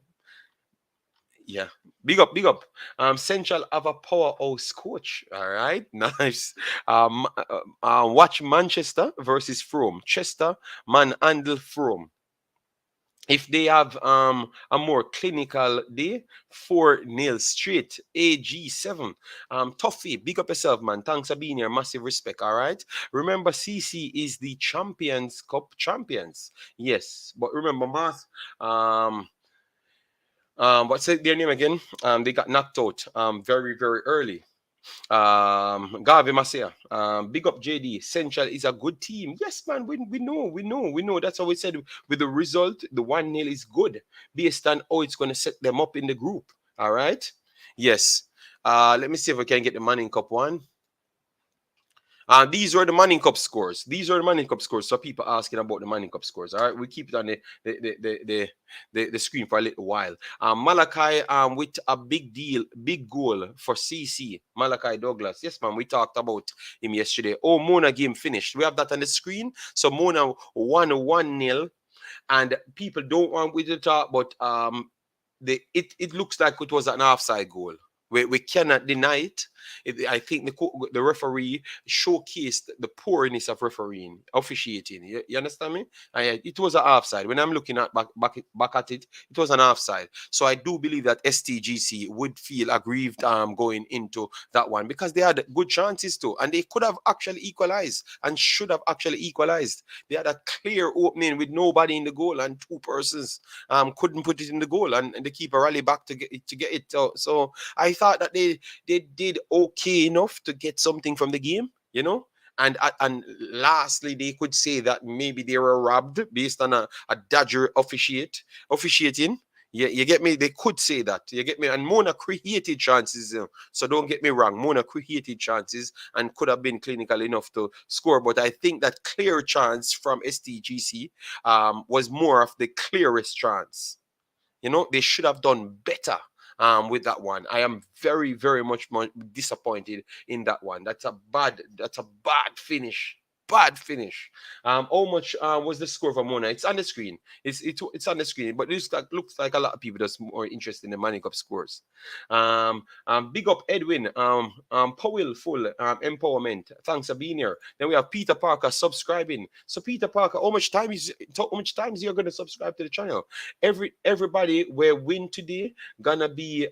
A: yeah. Big up. Central have a powerhouse coach. All right, nice. Watch Manchester versus Frome. Chester man handle Frome. If they have a more clinical day, 4-0 straight, AG7. Toffee, big up yourself, man. Thanks for being here. Massive respect, all right? Remember, CC is the Champions Cup champions. Yes, but remember, Mas, what's their name again? They got knocked out very, very early. Gavi Masia, big up JD. Central is a good team. Yes, man, we know. That's how we said with the result, the 1-0 is good based on how it's going to set them up in the group. All right. Yes. Let me see if I can get the Manning Cup one. These were the Manning Cup scores. These are the Manning Cup scores. So people asking about the Manning Cup scores. All right, we keep it on the screen for a little while. Malachi with a big goal for CC. Malachi Douglas. Yes, man, we talked about him yesterday. Oh, Mona game finished. We have that on the screen. So Mona won 1-0, and people don't want we to talk, but it looks like it was an offside goal. We cannot deny it. I think the referee showcased the poorness of refereeing, officiating. You understand me? It was an offside. When I'm looking at back at it, it was an offside. So I do believe that STGC would feel aggrieved going into that one, because they had good chances too, and they could have actually equalized and should have actually equalized. They had a clear opening with nobody in the goal, and two persons couldn't put it in the goal, and the keeper rallied back to get it. So I thought that they did okay enough to get something from the game, you know. And lastly, they could say that maybe they were robbed based on a Dodger officiating. Yeah, you get me? They could say that. You get me? And Mona created chances. So don't get me wrong. Mona created chances and could have been clinical enough to score. But I think that clear chance from STGC was more of the clearest chance. You know, they should have done better with that one. I am very, very much more disappointed in that one. That's a bad finish. Bad finish. How much was the score for Mona? It's on the screen. It's on the screen, but it looks like a lot of people that's more interested in the Manning Cup scores. Big up Edwin. Powell full empowerment. Thanks for being here. Then we have Peter Parker subscribing. So Peter Parker, how much time is you're gonna subscribe to the channel? Everybody where win today gonna be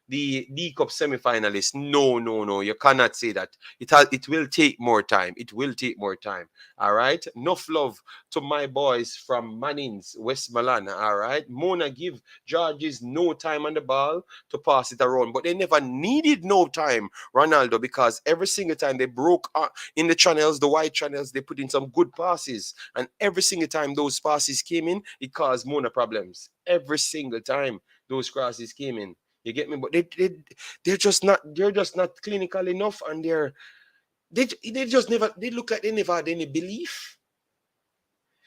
A: the D Cup semi-finalists. No, you cannot say that. It will take more time. It will take more time. All right. Enough love to my boys from Mannings, West Milan. All right. Mona give Georges no time on the ball to pass it around, but they never needed no time, Ronaldo, because every single time they broke in the channels, the wide channels, they put in some good passes, and every single time those passes came in, it caused Mona problems. Every single time those crosses came in. You get me? But they're just not clinical enough, and They just never, they look like they never had any belief.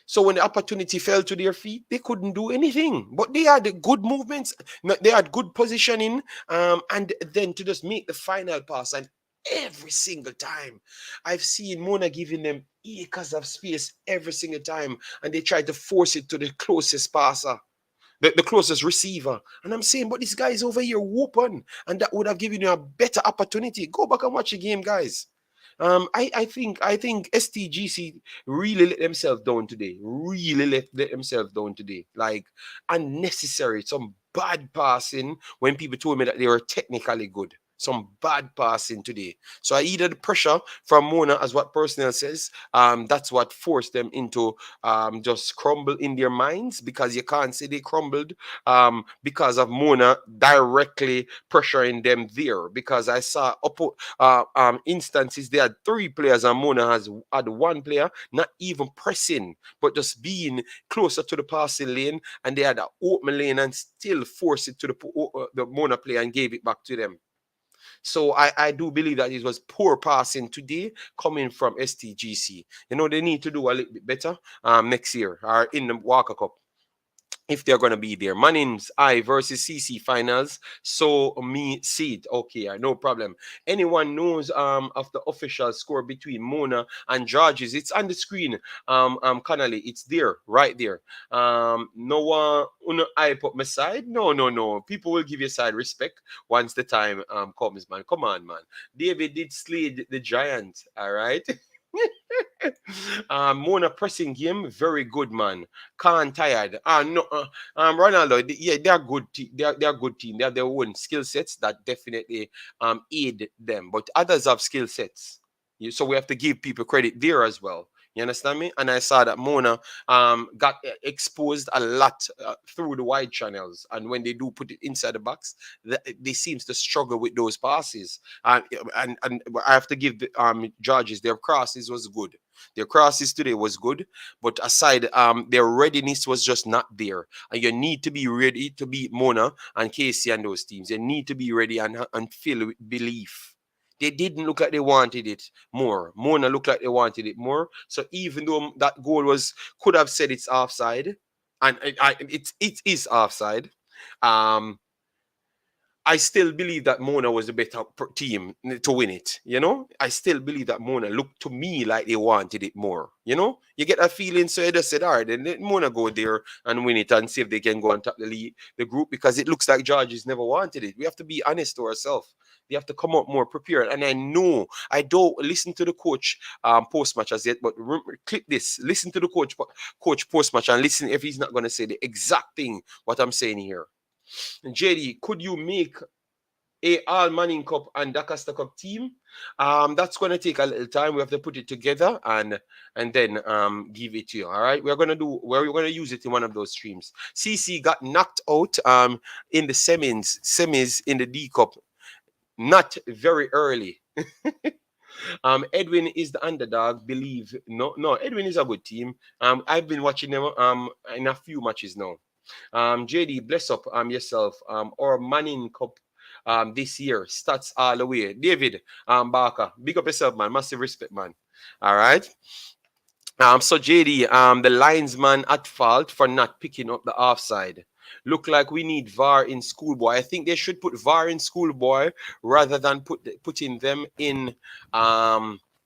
A: So when the opportunity fell to their feet, they couldn't do anything. But they had good movements, they had good positioning, and then to just make the final pass. And every single time, I've seen Mona giving them acres of space every single time, and they try to force it to the closest passer. The closest receiver. And I'm saying, but this guy is over here whooping, and that would have given you a better opportunity. Go back and watch the game, guys. I think STGC really let themselves down today. Really let themselves down today. Like unnecessary, some bad passing when people told me that they were technically good. Some bad passing today. So I either the pressure from Mona, as what personnel says, that's what forced them into just crumble in their minds, because you can't say they crumbled because of Mona directly pressuring them there. Because I saw instances they had three players and Mona has had one player not even pressing, but just being closer to the passing lane, and they had an open lane and still force it to the Mona player and gave it back to them. So I do believe that it was poor passing today coming from STGC. You know, they need to do a little bit better next year or in the Walker Cup, if they're going to be there. Mannings I versus CC finals. So me see it. Okay, no problem. Anyone knows of the official score between Mona and Georges? It's on the screen. Connolly, it's there, right there. No one I put my side. No. People will give you side respect once the time comes, man. Come on, man. David did slay the giant. All right. Mona pressing game, very good, man. Can't tired. No, Ronaldo, yeah, they're good. They're good team. They have their own skill sets that definitely aid them. But others have skill sets. So we have to give people credit there as well. You understand me? And I saw that Mona got exposed a lot through the wide channels, and when they do put it inside the box, they seems to struggle with those passes. And I have to give the Georges, their crosses was good. Their crosses today was good, but aside, their readiness was just not there. And you need to be ready to beat Mona and Casey and those teams. You need to be ready and feel with belief. They didn't look like they wanted it more. Mona looked like they wanted it more. So even though that goal could have said it's offside, and it is offside. Um, I still believe that Mona was a better team to win it. You know, I still believe that Mona looked to me like they wanted it more. You know, you get that feeling. So I just said, all right, then let Mona go there and win it and see if they can go on top the group, because it looks like Georges never wanted it. We have to be honest to ourselves. They have to come up more prepared. And I know I don't listen to the coach post match as yet, but click this. Listen to the coach post match and listen if he's not going to say the exact thing what I'm saying here. JD, could you make a All Manning Cup and Dacosta Cup team? That's going to take a little time. We have to put it together and then give it to you. All right, we're going to use it in one of those streams. CC got knocked out in the semis in the D Cup, not very early. Edwin is the underdog. Believe no. Edwin is a good team. I've been watching them in a few matches now. JD, bless up yourself. Or Manning Cup this year. Stats all the way. David Barker, big up yourself, man. Massive respect, man. All right. So JD, the linesman at fault for not picking up the offside. Look like we need VAR in schoolboy. I think they should put VAR in schoolboy rather than putting them in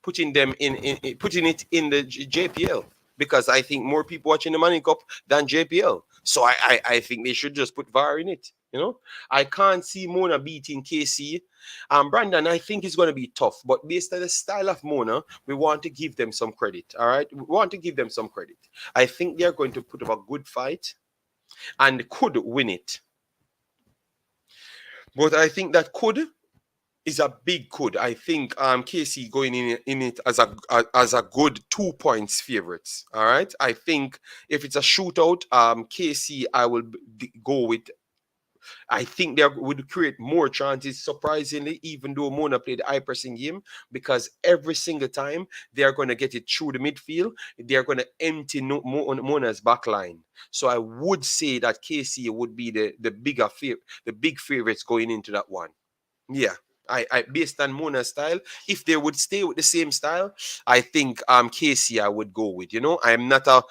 A: putting it in the JPL, because I think more people watching the Money Cup than JPL. So I think they should just put VAR in it. You know, I can't see Mona beating KC. Brandon, I think it's going to be tough, but based on the style of Mona, we want to give them some credit. All right, we want to give them some credit. I think they're going to put up a good fight and could win it. But I think that could is a big could. I think KC going in it as a good 2 points favorites. All right. I think if it's a shootout, KC I will go with. I think they would create more chances, surprisingly, even though Mona played the high pressing game, because every single time they are going to get it through the midfield, they are going to empty Mona's back line. So I would say that KC would be the big favorites going into that one. Yeah. I based on Mona's style, if they would stay with the same style, I think Casey I would go with. You know, I'm not a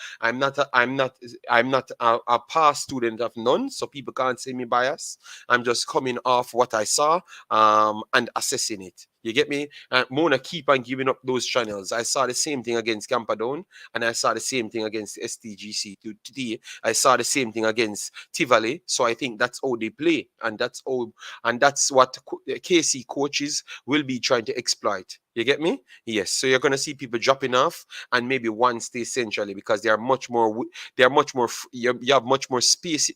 A: past student of none, so people can't say me bias. I'm just coming off what I saw and assessing it. You get me? Mona keep on giving up those channels. I saw the same thing against Campadone, and I saw the same thing against STGC today. I saw the same thing against Tivoli. So I think that's how they play, and that's what KC coaches will be trying to exploit. You get me? Yes. So you're gonna see people dropping off, and maybe one stays centrally because they are much more. They are much more. You have much more space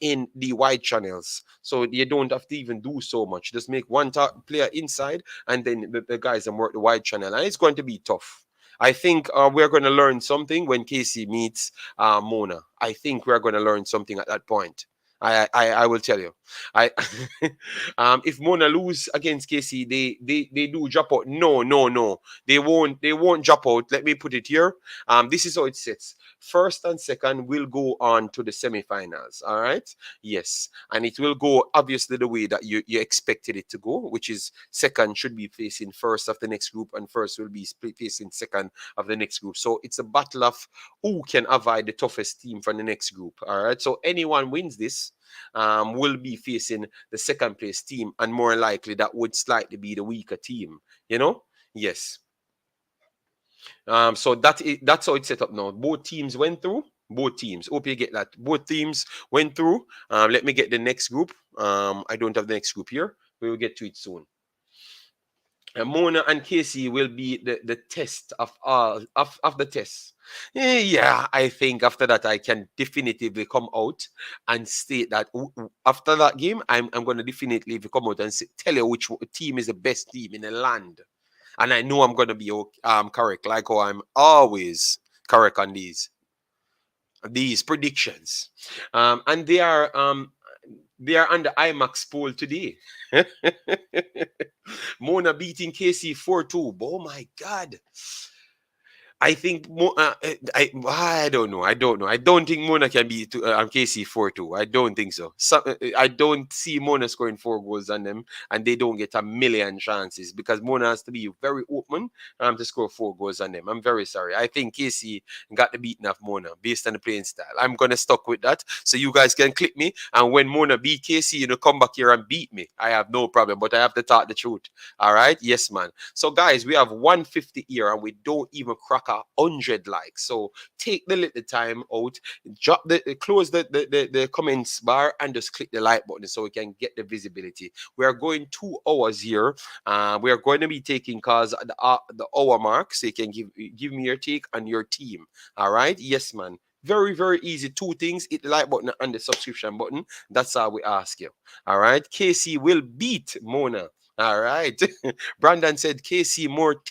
A: in the wide channels, so you don't have to even do so much. Just make one player inside, and then the guys and work the wide channel, and it's going to be tough. I think we're going to learn something when Casey meets Mona. I think we're going to learn something at that point. I will tell you. I if Mona lose against KC, they do drop out. No. They won't drop out. Let me put it here. This is how it sits. First and second will go on to the semifinals. All right. Yes. And it will go obviously the way that you expected it to go, which is second should be facing first of the next group, and first will be facing second of the next group. So it's a battle of who can avoid the toughest team from the next group. All right. So anyone wins this will be facing the second place team, and more likely that would slightly be the weaker team. You know? Yes. So that's how it's set up now. Both teams went through. Both teams. Hope you get that. Both teams went through. Let me get the next group. I don't have the next group here. We will get to it soon. Mona and Casey will be the test of all of the tests. Yeah, I think after that I can definitively come out and state that after that game I'm going to definitively come out and tell you which team is the best team in the land, and I know I'm going to be correct, like how I'm always correct on these predictions. And they are on the IMAX poll today. Mona beating KC 4-2. Oh my God. I think I don't know. I don't know. I don't think Mona can be KC 4-2. I don't think so. I don't see Mona scoring 4 goals on them, and they don't get a million chances because Mona has to be very open to score 4 goals on them. I'm very sorry. I think KC got the beating of Mona based on the playing style. I'm gonna stuck with that. So you guys can click me, and when Mona beat KC, come back here and beat me. I have no problem, but I have to talk the truth. All right? Yes, man. So guys, we have 150 here, and we don't even crack 100 likes. So take the little time out, close the comments bar, and just click the like button so we can get the visibility. We are going 2 hours here. We are going to be taking calls at the hour mark, so you can give me your take on your team. All right? Yes, man. Very, very easy. 2 things: hit the like button and the subscription button. That's all we ask you. All right? KC will beat Mona. All right. Brandon said KC more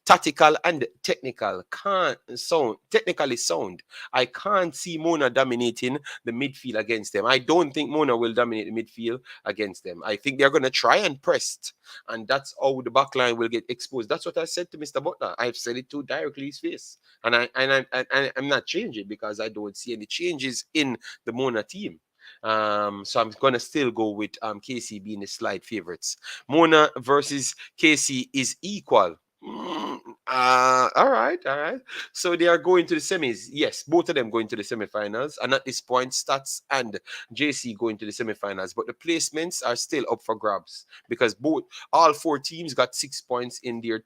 A: tactical and technical, can't sound technically sound. I can't see Mona dominating the midfield against them. I don't think Mona will dominate the midfield against them. I think they're going to try and press, and that's how the back line will get exposed. That's what I said to Mr. Butler. I've said it to directly his face, and I'm not changing because I don't see any changes in the Mona team. So I'm gonna still go with KC being the slight favorites. Mona versus KC is equal. All right, all right. So they are going to the semis. Yes, both of them going to the semifinals. And at this point, Stats and JC going to the semifinals. But the placements are still up for grabs because all 4 teams got 6 points in their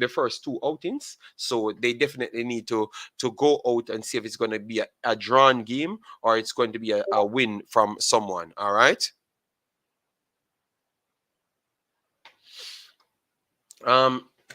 A: first 2 outings. So they definitely need to go out and see if it's going to be a drawn game or it's going to be a win from someone. All right.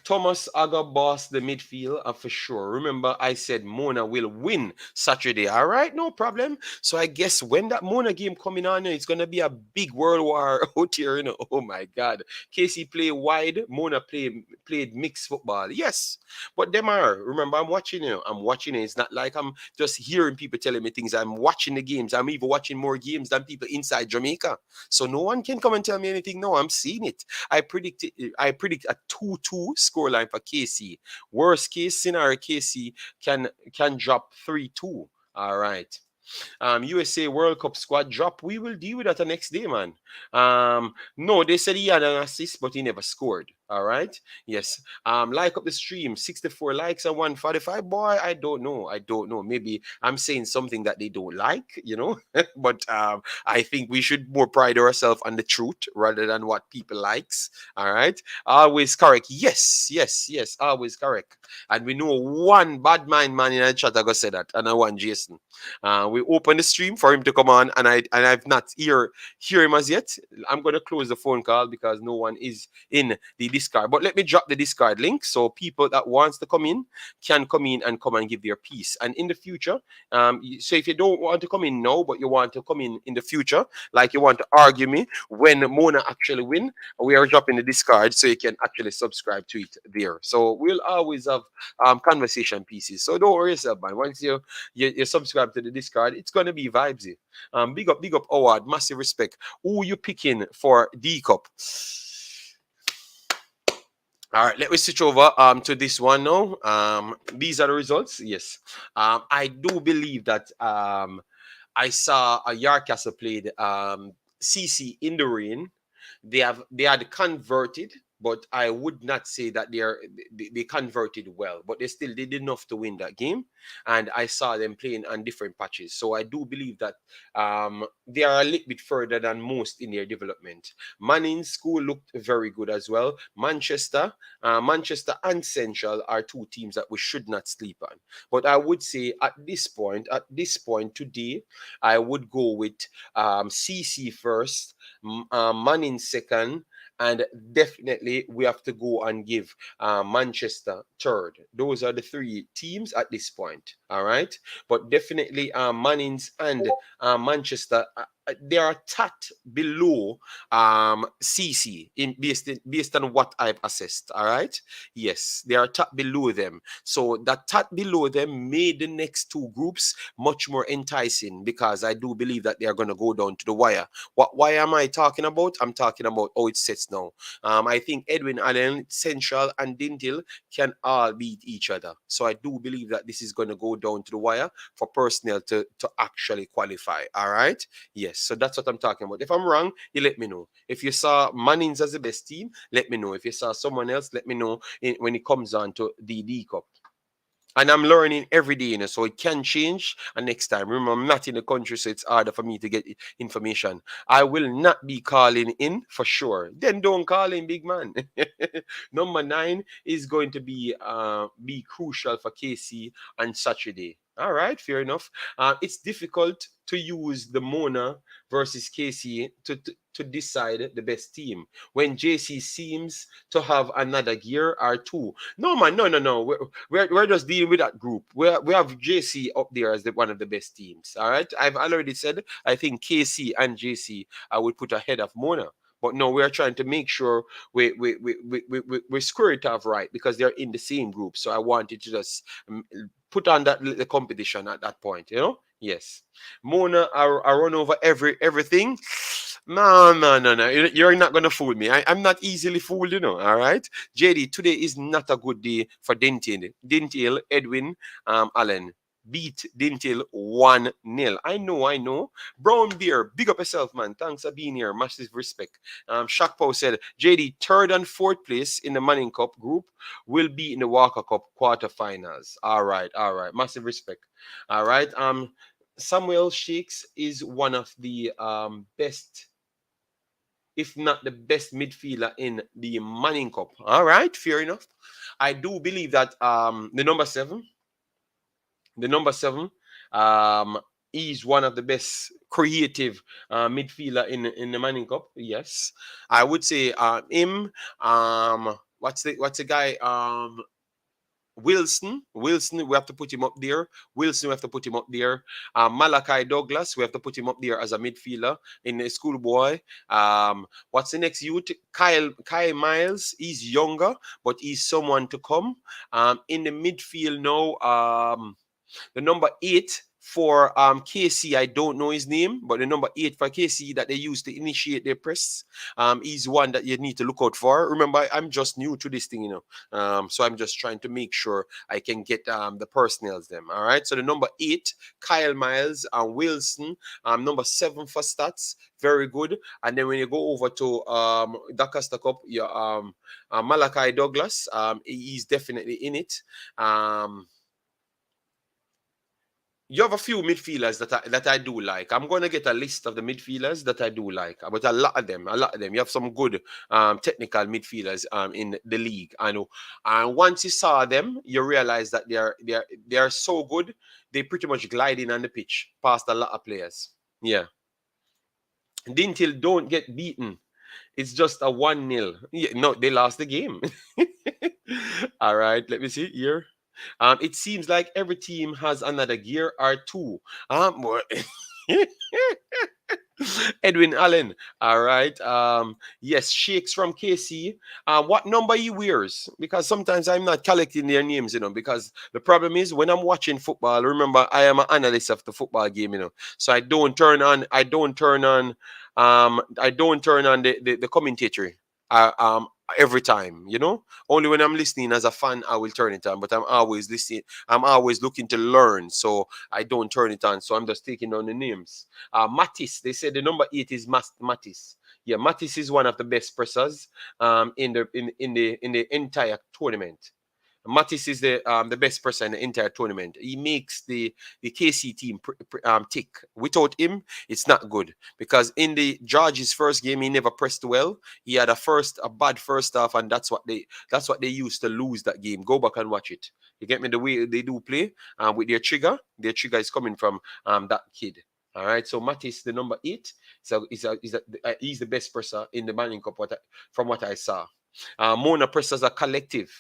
A: Thomas Aga boss the midfield for sure. Remember, I said Mona will win Saturday. All right, no problem. So I guess when that Mona game coming on, it's gonna be a big world war out here. Oh my God. Casey play wide. Mona played mixed football. Yes, but them are. Remember, I'm watching. I'm watching it. It's not like I'm just hearing people telling me things. I'm watching the games. I'm even watching more games than people inside Jamaica. So no one can come and tell me anything. No, I'm seeing it. I predict a 2-2 scoreline for KC. Worst case scenario, KC can drop 3-2. All right. USA World Cup squad drop. We will deal with that the next day, man. No, they said he had an assist, but he never scored. All right. Yes. Like up the stream, 64 likes and 145. Boy, I don't know. I don't know. Maybe I'm saying something that they don't like, you know. But I think we should more pride ourselves on the truth rather than what people likes. All right. Always correct. Yes, yes, yes. Always correct. And we know one bad mind man in the chat I go say that, and I want Jason. We open the stream for him to come on, and I've not hear him as yet. I'm gonna close the phone call because no one is in the Discord. But let me drop the Discord link so people that wants to come in can come in and come and give their piece. And in the future, so if you don't want to come in now, but you want to come in the future, like you want to argue me when Mona actually win, we are dropping the Discord so you can actually subscribe to it there. So we'll always have conversation pieces. So don't worry yourself, man. Once you subscribe to the Discord, it's gonna be vibesy. Big up Howard, massive respect. Who you picking for D Cup? All right, let me switch over to this one now. These are the results. Yes. I do believe that I saw a Yarcastle played CC in the rain. They had converted, but I would not say that they converted well, but they still did enough to win that game. And I saw them playing on different patches, so I do believe that they are a little bit further than most in their development. Mannings school looked very good as well. Manchester and Central are two teams that we should not sleep on. But I would say at this point today, I would go with CC first, Manning second, and definitely we have to go and give Manchester third. Those are the three teams at this point. All right, but definitely Mannings and Manchester. They are tad below CC based on what I've assessed. All right, yes, they are tad below them. So that tad below them made the next two groups much more enticing because I do believe that they are going to go down to the wire. Why am I talking about? I'm talking about how it sets now. I think Edwin, Allen, Central, and Dinthill can all beat each other. So I do believe that this is going to go down to the wire for personnel to actually qualify. All right. Yes. So that's what I'm talking about. If I'm wrong, you let me know. If you saw Mannings as the best team, let me know. If you saw someone else, let me know when it comes on to the D Cup. And I'm learning every day, you know, so it can change. And next time, remember, I'm not in the country, so it's harder for me to get information. I will not be calling in for sure. Then don't call in, big man. Number 9 is going to be crucial for KC on Saturday. All right, fair enough. It's difficult to use the Mona versus KC to decide the best team when JC seems to have another gear or two. No, man, no. We're just dealing with that group. We have JC up there as one of the best teams. All right, I've already said I think KC and JC I would put ahead of Mona. But no, we are trying to make sure we square it off right because they're in the same group. So I wanted to just put on the competition at that point, you know? Yes. Mona, I run over everything. No. You're not going to fool me. I'm not easily fooled, you know. All right. JD, today is not a good day for Dinthill, Edwin, Allen. Beat Dinthill 1-0. I know. Brown Beer, big up yourself, man. Thanks for being here. Massive respect. Shakpo said, JD, third and fourth place in the Manning Cup group will be in the Walker Cup quarterfinals. All right. Massive respect. All right. Samuel Shakes is one of the best, if not the best midfielder in the Manning Cup. All right, fair enough. I do believe that the number seven, is one of the best creative midfielder in the Manning Cup. Yes, I would say him. What's the guy? Wilson, we have to put him up there. Malachi Douglas, we have to put him up there as a midfielder in the schoolboy. What's the next youth? Kyle Miles. He's younger, but he's someone to come. In the midfield now, the number 8 for KC, I don't know his name, but the number 8 for KC that they use to initiate their press is one that you need to look out for. Remember, I'm just new to this thing, so I'm just trying to make sure I can get the personnels them. All right. So the number 8, Kyle Miles and Wilson. Number 7 for stats, very good. And then when you go over to Dacosta Cup, Malachi Douglas, he's definitely in it. You have a few midfielders that I do like. I'm going to get a list of the midfielders that I do like, but a lot of them. You have some good technical midfielders in the league. I know. And once you saw them, you realize that they are so good. They pretty much gliding on the pitch past a lot of players. Yeah. Dinthill don't get beaten. It's just a 1-0. Yeah, no, they lost the game. All right, let me see here. It seems like every team has another gear or two. Edwin Allen. All right. Yes, Shakes from KC. What number he wears? Because sometimes I'm not collecting their names, because the problem is when I'm watching football, remember I am an analyst of the football game, So I don't turn on the commentator. Every time, only when I'm listening as a fan I will turn it on, but I'm always listening. I'm always looking to learn, so I don't turn it on. So I'm just taking down the names. Matisse, they said the number 8 is Matisse. Yeah, Matisse is one of the best pressers in the entire tournament. Matisse is the best person in the entire tournament. He makes the KC team tick. Without him, it's not good, because in the George's first game, he never pressed well. He had a bad first half, and that's what they used to lose that game. Go back and watch it. You get me? The way they do play with their trigger. Their trigger is coming from that kid. All right. So Matisse, the number 8, so he's the best presser in the Manning Cup. From what I saw, Mona pressers are collective.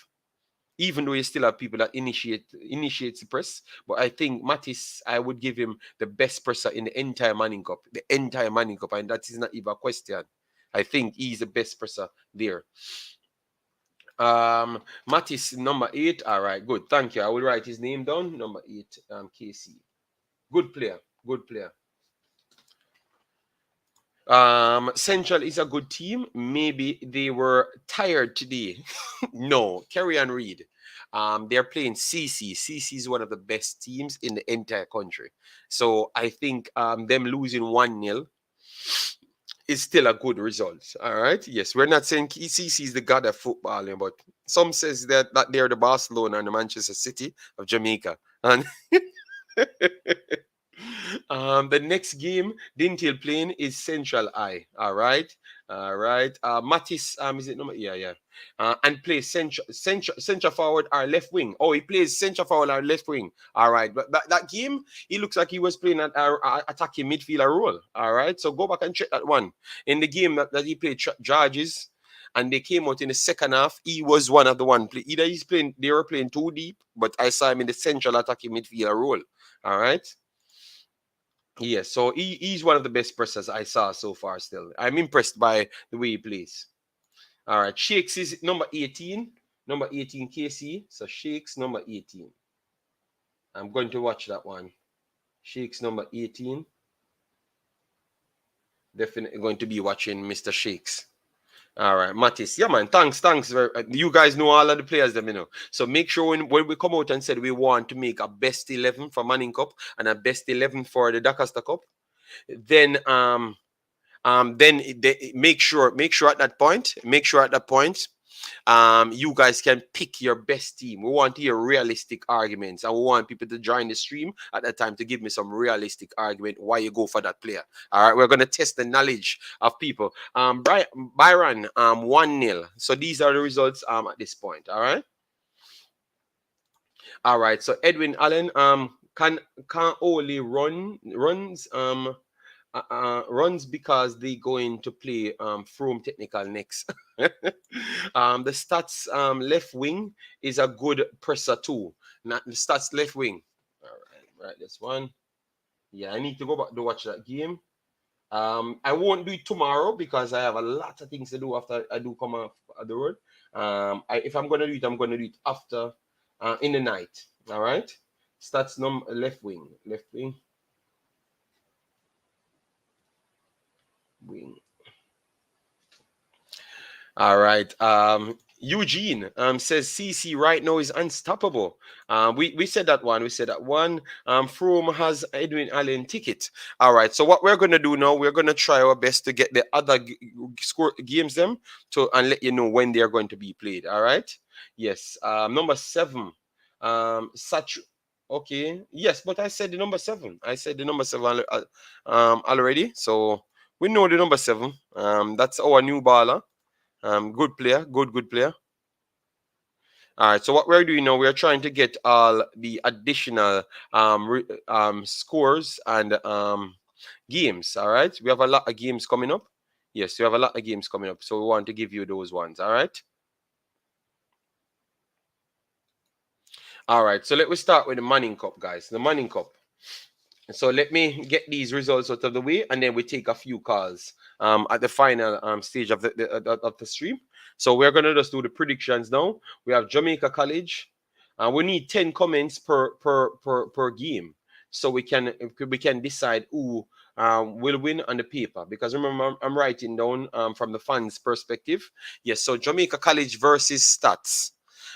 A: Even though you still have people that initiates the press, but I think Matisse, I would give him the best presser in the entire Manning Cup, and that is not even a question. I think he's the best presser there. Matisse, number 8. All right, good. Thank you. I will write his name down. Number 8, KC. Good player. Central is a good team. Maybe they were tired today. No, carry on read. They're playing CC. CC is one of the best teams in the entire country. So I think them losing 1-0 is still a good result. All right. Yes, we're not saying CC is the god of football, but some says that they're the Barcelona and the Manchester City of Jamaica. And the next game Dinthill playing is Central Eye. All right. Matisse, is it number? Yeah. And plays central forward or left wing. Oh, he plays central forward or left wing. All right. But that game, he looks like he was playing an attacking midfielder role. All right. So go back and check that one. In the game that he played Georges, and they came out in the second half, he was one of the one. Either they were playing too deep, but I saw him in the central attacking midfielder role. All right. Yes, so he's one of the best pressers I saw so far still. I'm impressed by the way he plays. All right, Shakes is number 18. Number 18, KC. So Shakes, number 18. I'm going to watch that one. Shakes, number 18. Definitely going to be watching Mr. Shakes. All right, Matisse. Yeah, man. Thanks. You guys know all of the players, So make sure when we come out and said we want to make a best 11 for Manning Cup and a best 11 for the Dacosta Cup, then make sure at that point, you guys can pick your best team. We want to hear realistic arguments, and we want people to join the stream at that time to give me some realistic argument why you go for that player. All right, we're going to test the knowledge of people. Byron, 1-0. So these are the results at this point. All right. So Edwin Allen can only runs because they going to play Frome Technical next. The stats left wing is a good presser too. Not the stats left wing. All right, this one. Yeah, I need to go back to watch that game. I won't do it tomorrow because I have a lot of things to do after I do come off the road. If I'm gonna do it, I'm gonna do it after in the night. All right. Stats left wing. Left wing. Wing. All right. Eugene says CC right now is unstoppable. We said that one. We said that one. Frome has Edwin Allen ticket. All right. So what we're gonna do now, we're gonna try our best to get the other score games them to and let you know when they are going to be played. All right. Yes. Number 7. Such. Okay. Yes, but I said the number 7. I said the number 7 already. So we know the number 7. That's our new baller. Good player, good player. All right. So what we're doing now, we're trying to get all the additional scores and games. All right. We have a lot of games coming up. Yes, we have a lot of games coming up. So we want to give you those ones. All right. All right. So let me start with the Manning Cup, guys. The Manning Cup. So let me get these results out of the way, and then we take a few calls at the final stage of the stream. So we're gonna just do the predictions now. We have Jamaica College. We need 10 comments per game, so we can decide who will win on the paper. Because remember, I'm writing down from the fans' perspective. Yes. So Jamaica College versus Stats.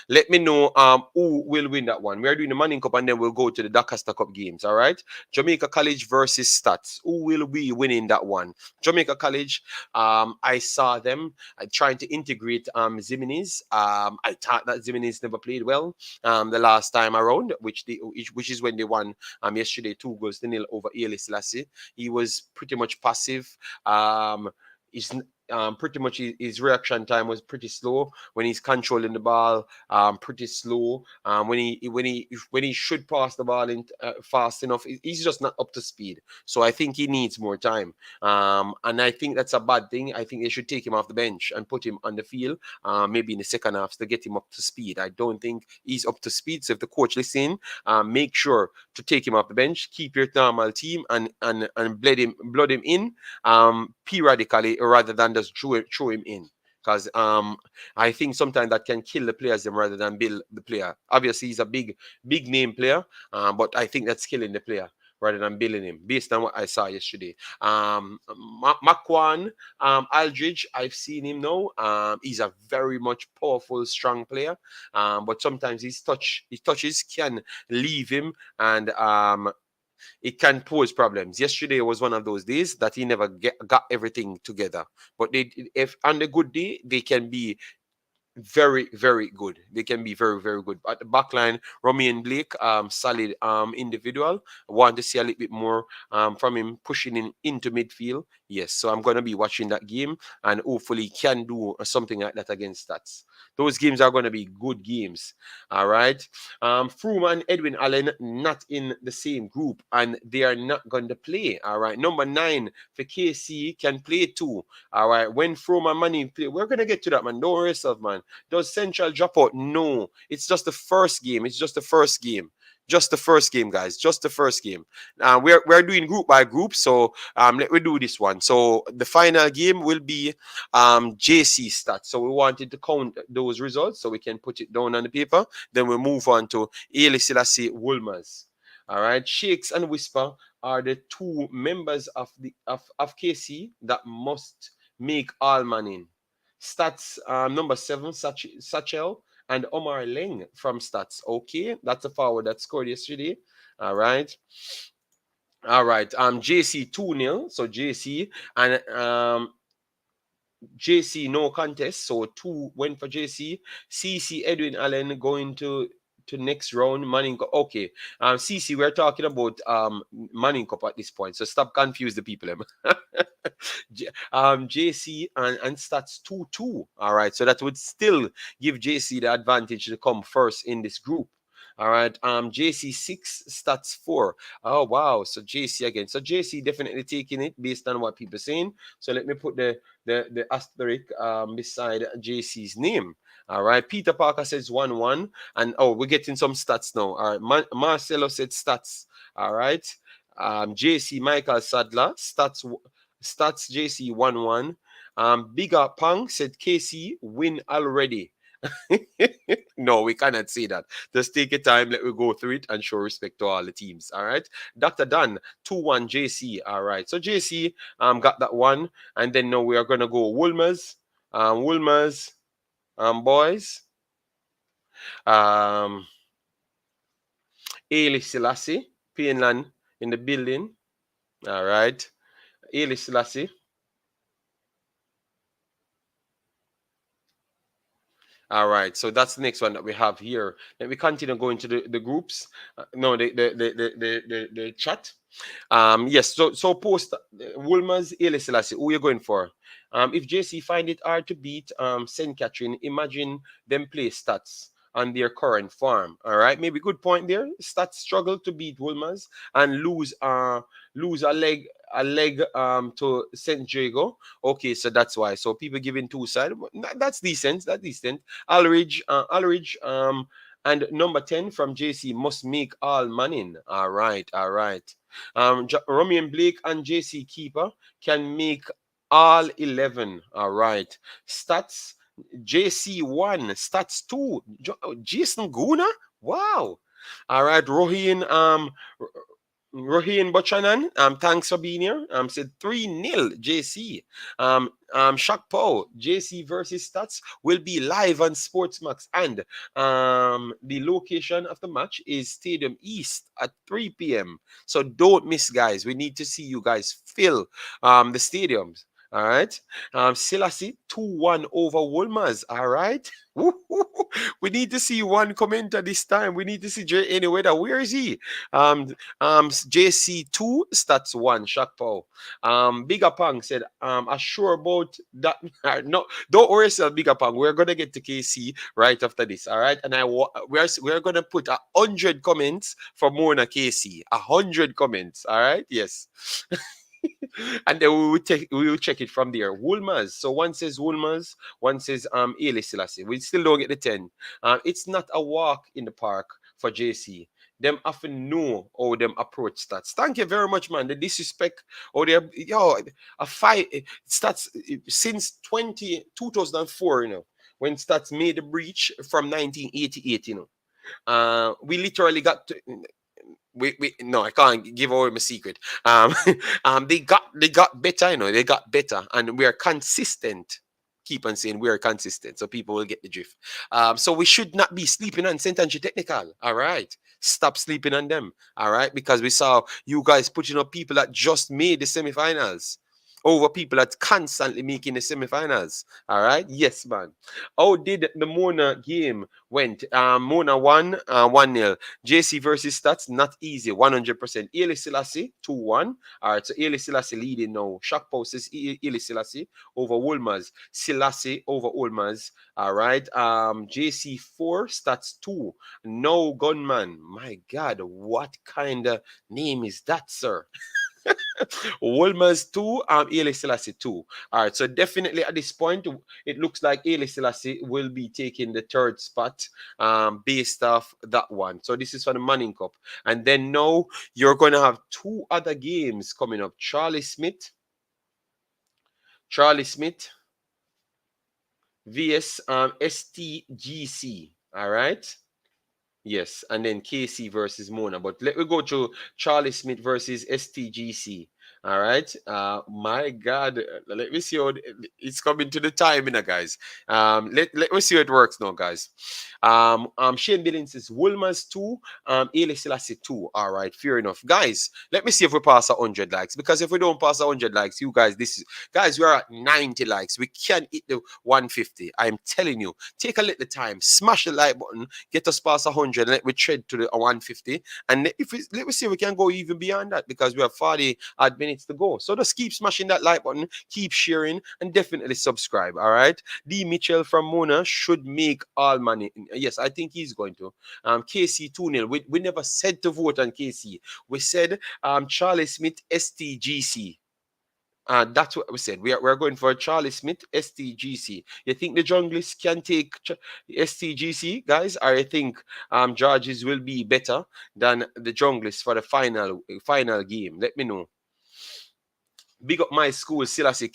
A: Let me know who will win that one. We are doing the Manning Cup and then we'll go to the Dacosta Cup games. All right. Jamaica College versus Stats. Who will be winning that one? Jamaica College. I saw them trying to integrate Zimines. I thought that Zimines never played well the last time around, which is when they won yesterday 2-0 over Issa Selassie. He was pretty much passive. He's pretty much his reaction time was pretty slow when he's controlling the ball. Pretty slow. When he should pass the ball in fast enough, he's just not up to speed. So I think he needs more time. And I think that's a bad thing. I think they should take him off the bench and put him on the field, maybe in the second half to get him up to speed. I don't think he's up to speed. So if the coach listen, make sure to take him off the bench, keep your normal team, and blood him in periodically rather than just throw him in. Because I think sometimes that can kill the players them rather than build the player. Obviously, he's a big name player, but I think that's killing the player rather than building him, based on what I saw yesterday. Makwan Aldridge, I've seen him now. He's a very much powerful, strong player, but sometimes his touches can leave him, and it can pose problems. Yesterday was one of those days that he never got everything together. But if on a good day, they can be very, very good. They can be very, very good. At the back line, Romain Blake, solid individual. I want to see a little bit more from him pushing into midfield. Yes, so I'm going to be watching that game and hopefully can do something like that against Stats. Those games are going to be good games. All right. Frome and Edwin Allen not in the same group and they are not going to play. All right. Number 9 for KC can play too. All right. When Frome and Mannings play, we're going to get to that, man. Don't worry yourself, man. Does Central drop out? No. It's just the first game. It's just the first game. Just the first game, guys. Just the first game. We're doing group by group, so let me do this one. So the final game will be JC stats. So we wanted to count those results so we can put it down on the paper. Then we move on to Haile Selassie Wolmers. All right, Shakes and Whisper are the 2 members of KC that must make all Manning. Stats number 7, Satchel and Omar Leng from Stats. Okay, that's a forward that scored yesterday. All right. All right. JC 2-0. So JC and JC no contest. So 2 went for JC. CC Edwin Allen going to next round. Manning Cup. Okay. CC, we're talking about Manning Cup at this point. So stop confuse the people. JC and Stats 2-2. All right. So that would still give JC the advantage to come first in this group. All right. JC 6, Stats 4. Oh wow. So JC again. So JC definitely taking it based on what people are saying. So let me put the asterisk beside JC's name. All right. Peter Parker says 1-1. And we're getting some stats now. All right. Marcelo said Stats. All right. JC Michael Sadler, Stats JC 1-1. Bigger Pang said KC win already. No, we cannot say that. Just take your time. Let me go through it and show respect to all the teams. All right. Dr. Dan, 2-1 JC. All right. So JC got that one. And then now we are gonna go Woolmers. Woolmers boys. Um Ailey Selassie, Painland in the building. All right. Ailey Selassie. All right, so that's the next one that we have here. Let me continue going to the groups. No, the chat. Yes, so post Woolmers, Haile Selassie, who you going for? If JC find it hard to beat St. Catherine, imagine them play Stats on their current form. All right, maybe good point there. Stats struggle to beat Woolmers and lose a leg to St. Jago. Okay, so that's why. So people giving two sides. That's decent. That's decent. Alridge, and number 10 from JC must make all Manning. All right, all right. Romian Blake and JC Keeper can make all 11. All right. Stats JC1, Stats 2, Jason Guna. Wow. All right, Rohin Bochanan, thanks for being here. Said 3-0 JC. Shakpo, JC versus Stats will be live on Sportsmax, and the location of the match is Stadium East at 3 p.m. So don't miss, guys. We need to see you guys fill the stadiums. All right. Selassie 2-1 over Wolmers. All right. We need to see one commenter this time. We need to see Jay anyway. Where is he? JC2 stats 1. Shakpo. Bigger Pang said, assure about that. No, don't worry yourself, Bigger Pang. We're gonna get to KC right after this. All right. And we're gonna put 100 comments for Mona KC. 100 comments. All right. Yes. And then we will check it from there. Woolmers. So one says Woolmers, one says Haile Selassie. We still don't get the 10. It's not a walk in the park for JC. Them often know how them approach stats. Thank you very much, man. The disrespect or a fight stats since 2004, when stats made the breach from 1988, we literally got to, we no, I can't give away my secret. They got better, they got better, and we are consistent. Keep on saying we are consistent, so people will get the drift. So we should not be sleeping on Saint Angie Technical. All right, stop sleeping on them. All right, because we saw you guys putting up people that just made the semifinals over people that constantly making the semifinals. All right, yes, man. How did the Mona game went? Mona won 1-0. JC versus Stats, not easy, 100%. Haile Selassie, 2-1. All right, so Haile Selassie leading now. Shock post is Haile Selassie over Wolmers. Selassie over Wolmers. All right, JC 4, Stats 2. No gunman. My God, what kind of name is that, sir? Wolmers 2, Haile Selassie 2. All right, so definitely at this point, it looks like Haile Selassie will be taking the third spot based off that one. So this is for the Manning Cup. And then now you're going to have two other games coming up. Charlie Smith vs STGC. All right. Yes, and then KC versus Mona. But let me go to Charlie Smith versus STGC. All right. My God. Let me see how it's coming to the time, guys. Let me see how it works now, guys. Shane Billings says Wolmers 2, Haile Selassie 2. All right, fair enough. Guys, let me see if we pass 100 likes. Because if we don't pass 100 likes, you guys, guys, we are at 90 likes. We can't hit the 150. I'm telling you. Take a little time, smash the like button, get us past 100, and let me tread to the 150. And let me see if we can go even beyond that, because we have 40 odd minutes to go. So just keep smashing that like button, keep sharing, and definitely subscribe. All right. D. Mitchell from Mona should make all money. Yes, I think he's going to. KC 2-0. We never said to vote on KC. We said Charlie Smith STGC. That's what we said. We're going for Charlie Smith, STGC. You think the junglists can take STGC, guys? Or you think Georges will be better than the junglists for the final game? Let me know. Big up my school, Selassie.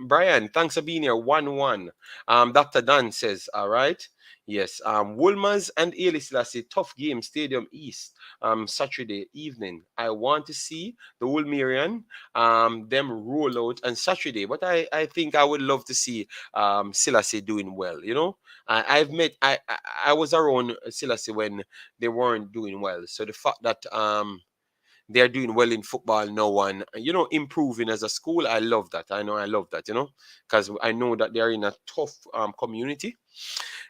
A: Brian, thanks for being here. 1-1. Dr. Dan says, all right. Yes. Woolmers and Ailey Selassie, tough game, Stadium East, Saturday evening. I want to see the Woolmerian, them roll out on Saturday. But I think I would love to see Selassie doing well, you know. I was around Selassie when they weren't doing well. So the fact that they're doing well in football now and improving as a school, I love that. I love that, because I know that they're in a tough community.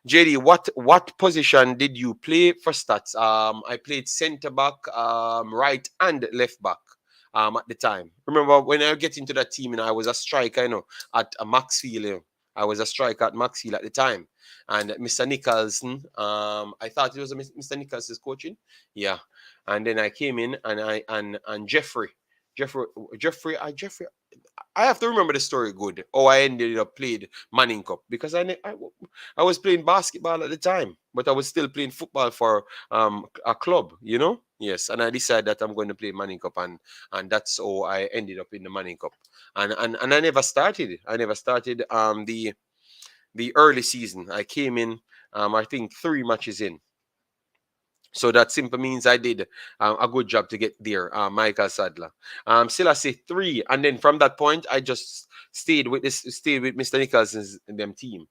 A: JD, what position did you play for Stats? I played centre back, right and left back at the time. Remember when I get into that team, I was a striker, at Maxfield. I was a striker at Maxfield at the time. And Mr. Nicholson, I thought it was Mr. Nicholson's coaching. Yeah. And then I came in and and Jeffrey, Jeffrey, I have to remember the story good. Oh, I ended up played Manning Cup because I was playing basketball at the time, but I was still playing football for a club, Yes, and I decided that I'm going to play Manning Cup, and that's how I ended up in the Manning Cup, and I never started. I never started the early season. I came in, I think 3 matches in. So that simply means I did a good job to get there, Michael Sadler. Still I say 3, and then from that point I just stayed with Mr. Nicholson's them team.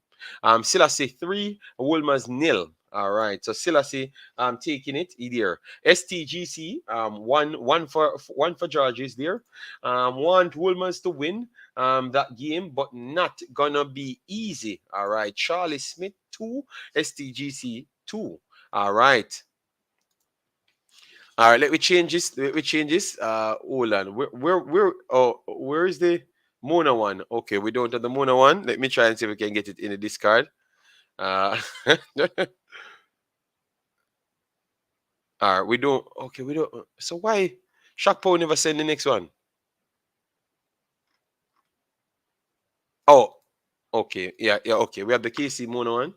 A: Still I say 3, Wolmer's nil. All right, so Selassie taking it there. STGC one for Georges there. Want Wolmer's to win that game, but not gonna be easy. All right, Charlie Smith 2, STGC 2. All right. All right, let me change this. Hold on. Where is the Mona one? Okay, we don't have the Mona one. Let me try and see if we can get it in the discard. Uh, all right, we don't. Okay, we don't. So why Shakpo never send the next one? Oh, okay, yeah, okay. We have the KC Mona one.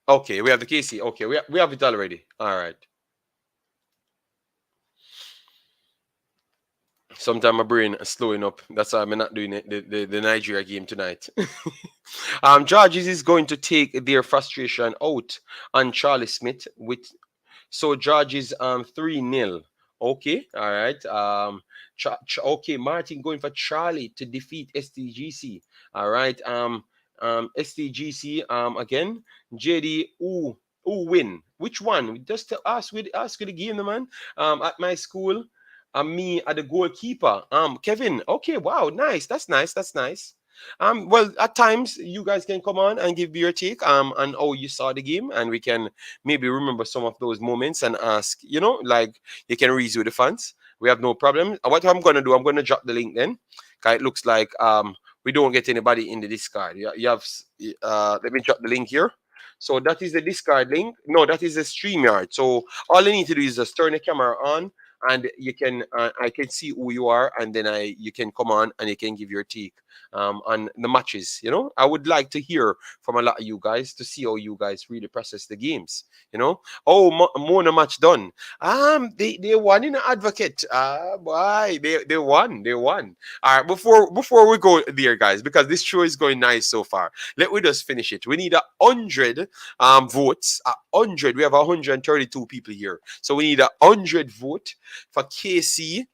A: Okay, we have the KC. Okay, we have it already. All right. Sometimes my brain is slowing up. That's why I'm not doing it, the Nigeria game tonight. Georges is going to take their frustration out on Charlie Smith with so Georges 3-0. Okay, all right. Okay, Martin going for Charlie to defeat STGC. All right. STGC again. JD who win? Which one? Just to ask with the game, the man. At my school. Me at the goalkeeper. Kevin. Okay, wow, nice. That's nice. That's nice. Well, at times you guys can come on and give your take on how you saw the game, and we can maybe remember some of those moments and ask, like you can reason with the fans. We have no problem. What I'm gonna do, I'm gonna drop the link then. 'Cause it looks like we don't get anybody in the discard. You have let me drop the link here. So that is the discard link. No, that is the StreamYard. So all you need to do is just turn the camera on and you can I can see who you are, and then you can come on and you can give your take on the matches. I would like to hear from a lot of you guys to see how you guys really process the games. Oh, Mona match done. They won in the Advocate. Boy, they won. All right, before we go there, guys, because this show is going nice so far. Let me just finish it. We need 100 votes. 100. We have 132 people here, so we need 100 vote for KC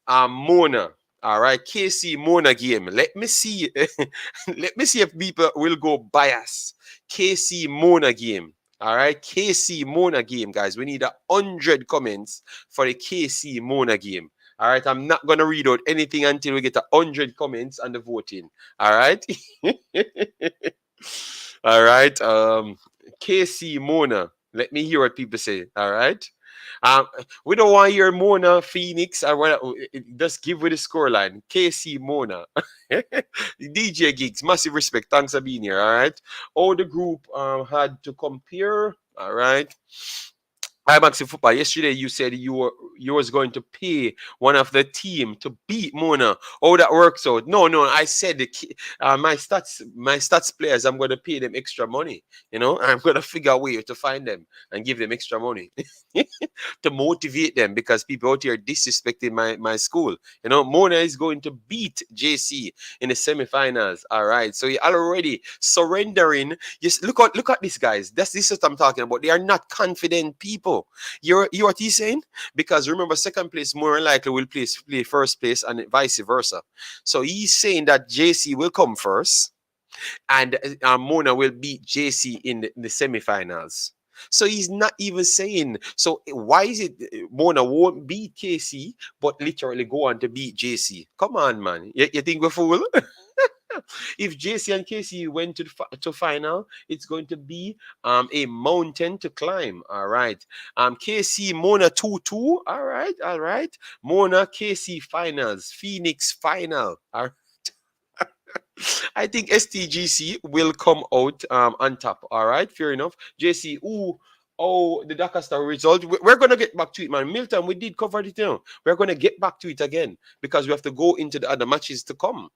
A: Mona. All right, KC Mona game. Let me see. Let me see if people will go bias. KC Mona game. All right, KC Mona game, guys. We need 100 comments for the KC Mona game. All right, I'm not gonna read out anything until we get 100 comments and the voting. All right. All right. KC Mona. Let me hear what people say. All right. We don't want your Mona Phoenix. Just give with the scoreline. KC Mona. DJ Gigs, massive respect. Thanks for being here. All right. All the group had to compare. All right. Imaxit football. Yesterday you said you was going to pay one of the team to beat Mona. Oh, that works out. No, no. I said my stats players. I'm going to pay them extra money. I'm going to figure a way to find them and give them extra money to motivate them because people out here disrespecting my school. Mona is going to beat JC in the semifinals. All right. So you're already surrendering. Yes, look at these guys. This is what I'm talking about. They are not confident people. You what he's saying? Because remember, second place more likely will play first place and vice versa. So he's saying that JC will come first and Mona will beat JC in the semifinals. So he's not even saying. So why is it Mona won't beat KC, but literally go on to beat JC? Come on, man. You think we're fool? If JC and KC went to final, it's going to be a mountain to climb. All right. KC Mona 2-2. All right, all right. Mona KC finals, Phoenix final. All right. I think STGC will come out on top. All right, fair enough. JC, the Dacosta result. We're gonna get back to it, man. Milton, we did cover it. We're gonna get back to it again because we have to go into the other matches to come.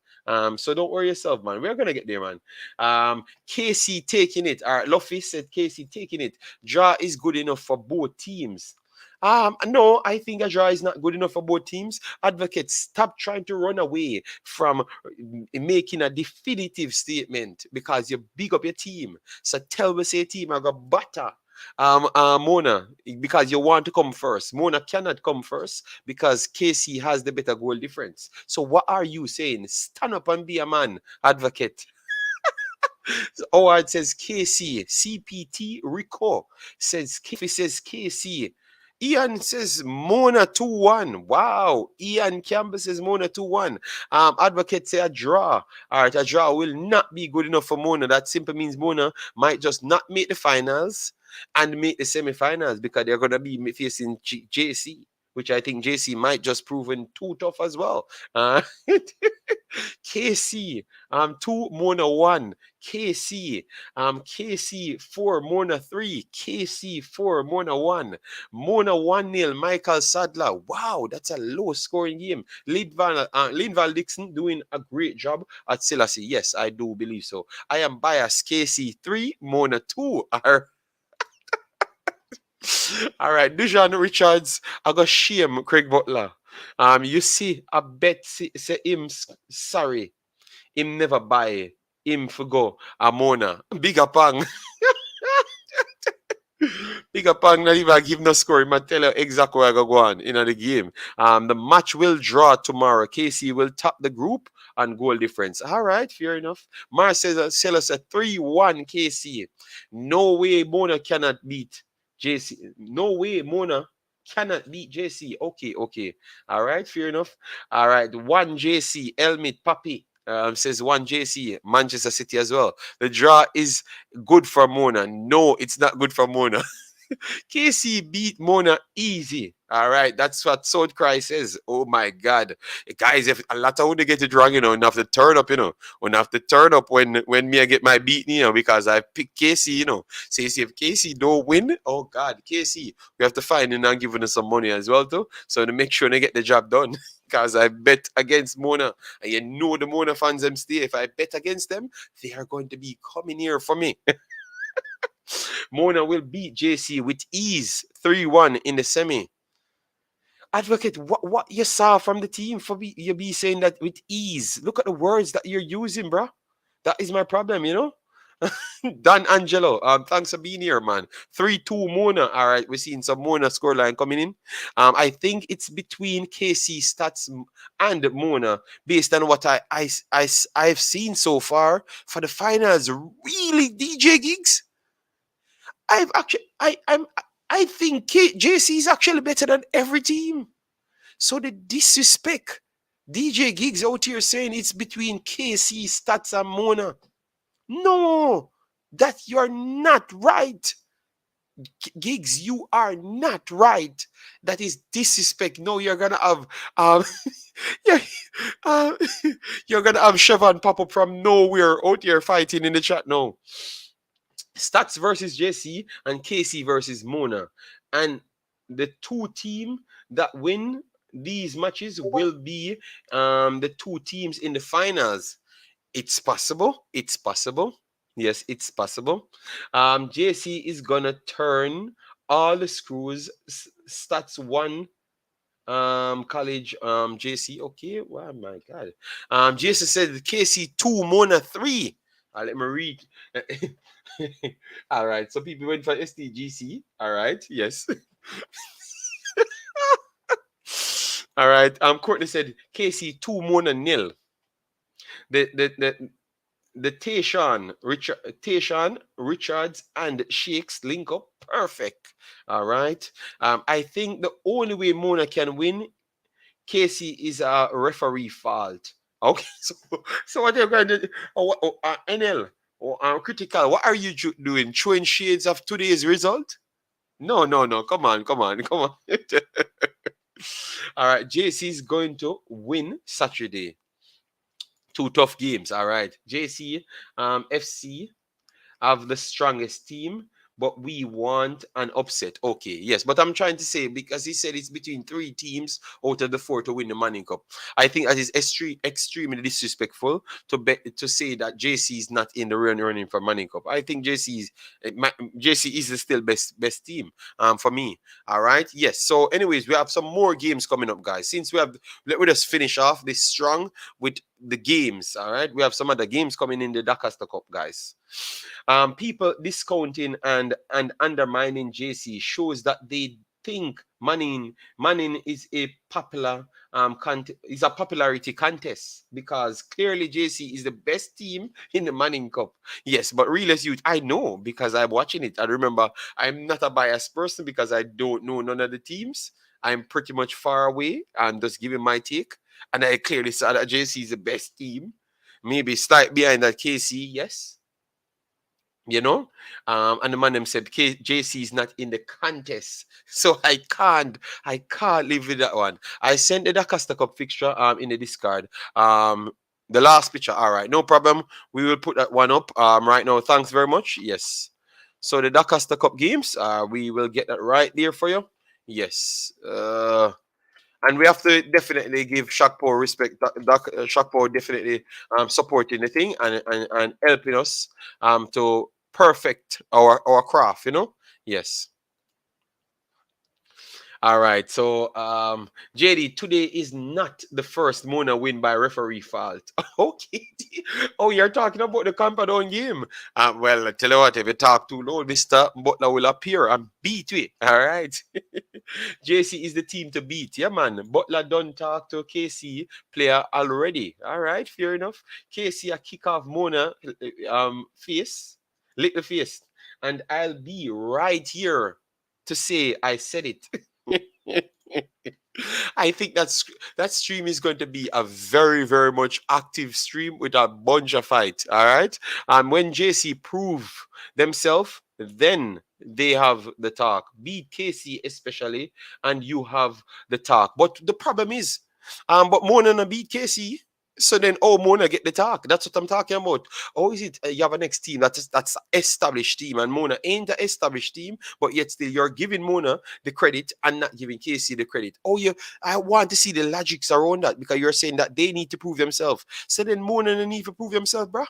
A: So don't worry yourself, man. We're gonna get there, man. KC taking it. All right, Luffy said KC taking it. Draw is good enough for both teams. No, I think a draw is not good enough for both teams. Advocates, stop trying to run away from making a definitive statement because you big up your team. So tell me, say team, I got butter. Mona, because you want to come first. Mona cannot come first because KC has the better goal difference. So what are you saying? Stand up and be a man, advocate. Howard says KC. CPT Rico says KC. Ian says Mona 2-1. Wow. Ian Campbell says Mona 2-1. Advocate say a draw. All right, a draw will not be good enough for Mona. That simply means Mona might just not make the finals and make the semifinals because they're going to be facing JC, which I think JC might just proven too tough as well. KC, 2, Mona 1. KC 4, Mona 3. KC 4, Mona 1. Mona 1-0, Michael Sadler. Wow, that's a low scoring game. Linval Dixon doing a great job at Selassie. Yes, I do believe so. I am biased. KC 3, Mona 2. All right, Dujan Richards, I got shame Craig Butler. You see, I bet say him sorry. Him never buy him for go Mona. Bigger pang. Bigger pang not even give no score. Him tell you exactly where I go on in the game. The match will draw tomorrow. KC will top the group and goal difference. All right, fair enough. Mar says sell us a 3-1 KC. No way Mona cannot beat JC. No way Mona cannot beat JC. Okay. All right, fair enough. All right, 1 JC, Elmit Papi. Says 1 JC, Manchester City as well. The draw is good for Mona. No, it's not good for Mona. KC beat Mona easy. All right, that's what South Cry says. Oh my God, guys! If a lot of would get it wrong, you have to turn up, when have to turn up when me I get my beat, because I pick KC, So you see, if KC don't win, oh God, KC, we have to find and give them some money as well too, so to make sure they get the job done. Because I bet against Mona, and the Mona fans them stay. If I bet against them, they are going to be coming here for me. Mona will beat JC with ease, 3-1 in the semi. Advocate, what you saw from the team for you be saying that with ease? Look at the words that you're using, bro. That is my problem, Don Angelo, thanks for being here, man. 3-2 Mona. All right, we're seeing some Mona scoreline coming in. I think it's between KC stats and Mona based on what I've seen so far for the finals. Really, DJ Gigs? I think JC is actually better than every team. So the disrespect, DJ Gigs out here saying it's between KC stats and Mona. No, that you're not right. Gigs, you are not right. That is disrespect. No, you're gonna have yeah, you're gonna have Chevron pop up from nowhere out here fighting in the chat now. Stats versus JC and KC versus Mona. and the two team that win these matches will be the two teams in the finals. It's possible. It's possible. Yes, it's possible. JC is gonna turn all the screws. Stats one college JC. Okay, wow, my God. JC said KC 2 Mona 3. Let me read. All right, so people went for STGC. All right, yes. All right. Courtney said KC 2 Mona nil. The Tayshawn, Richards, and Shakes link up perfect. All right. I think the only way Mona can win Casey is a referee fault. Okay, so what are you going to do? NL or critical? What are you doing? Throwing shades of today's result? No, no, no. Come on, come on, come on. All right, JC is going to win Saturday. Two tough games. All right, JC, FC have the strongest team, but we want an upset. Okay, yes, but I'm trying to say because he said it's between three teams out of the four to win the Manning Cup. I think that is extremely disrespectful to say that JC is not in the running for Manning Cup. I think JC is the still best team for me. All right, yes. So, anyways, we have some more games coming up, guys. Since let me just finish off this strong with the games. All right, we have some other games coming in the Dacosta Cup, guys. People discounting and undermining JC shows that they think Manning is a popular is a popularity contest because clearly JC is the best team in the Manning Cup. Yes, but real as youth, I know because I'm watching it. I remember I'm not a biased person because I don't know none of the teams. I'm pretty much far away and just giving my take. And I clearly saw that JC is the best team. Maybe slight behind that KC, yes, you know. And the man them said JC is not in the contest, so I can't live with that one. I sent the Dacosta Cup fixture in the Discord, the last picture. All right, no problem, we will put that one up right now. Thanks very much. Yes, so the Dacosta Cup games, we will get that right there for you. Yes, and we have to definitely give Shakpo respect. Shakpo definitely supporting the thing and helping us to perfect our craft, you know? Yes. All right. So, JD, today is not the first Mona win by referee fault. Okay. Oh, you're talking about the Camperdown game. Well, I tell you what, if you talk too low, Mr. Butler will appear and beat you. All right. JC is the team to beat. Yeah, man. Butler done talk to KC player already. All right. Fair enough. KC a kick off Mona face, lick the face. And I'll be right here to say I said it. I think that stream is going to be a very, very much active stream with a bunch of fight. All right. And when JC prove themselves, then they have the talk. Beat KC especially, and you have the talk. But the problem is, but Mona na beat KC. So then, oh, Mona get the talk. That's what I'm talking about. Or is it you have a next team that's established team, and Mona ain't an established team, but yet still you're giving Mona the credit and not giving KC the credit. Oh, I want to see the logics around that because you're saying that they need to prove themselves. So then Mona don't need to prove themselves, bruh.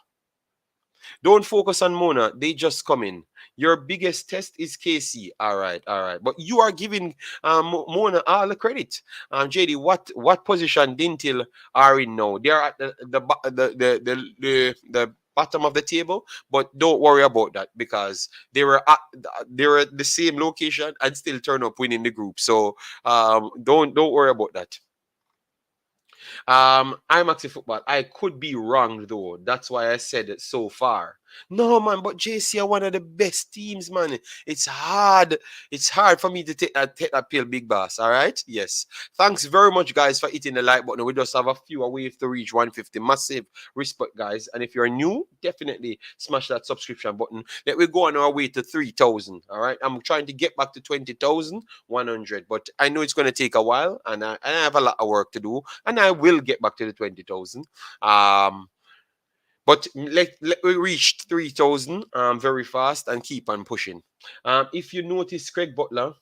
A: Don't focus on Mona. They just come in. Your biggest test is KC. All right, all right. But you are giving Mona all the credit. JD, what position Dinthill are in now? They are at the bottom of the table, but don't worry about that because they were at the same location and still turn up winning the group. So don't worry about that. Imaxit football. I could be wrong though. That's why I said it so far. No, man, but JC are one of the best teams, man. It's hard. It's hard for me to take that pill, big boss. All right. Yes. Thanks very much, guys, for hitting the like button. We just have a few away to reach 150. Massive respect, guys. And if you're new, definitely smash that subscription button. Let we go on our way to 3,000. All right. I'm trying to get back to 20,100, but I know it's going to take a while, and I have a lot of work to do, and I will get back to the 20,000. But let we reach 3,000 very fast and keep on pushing. If you notice, Craig Butler,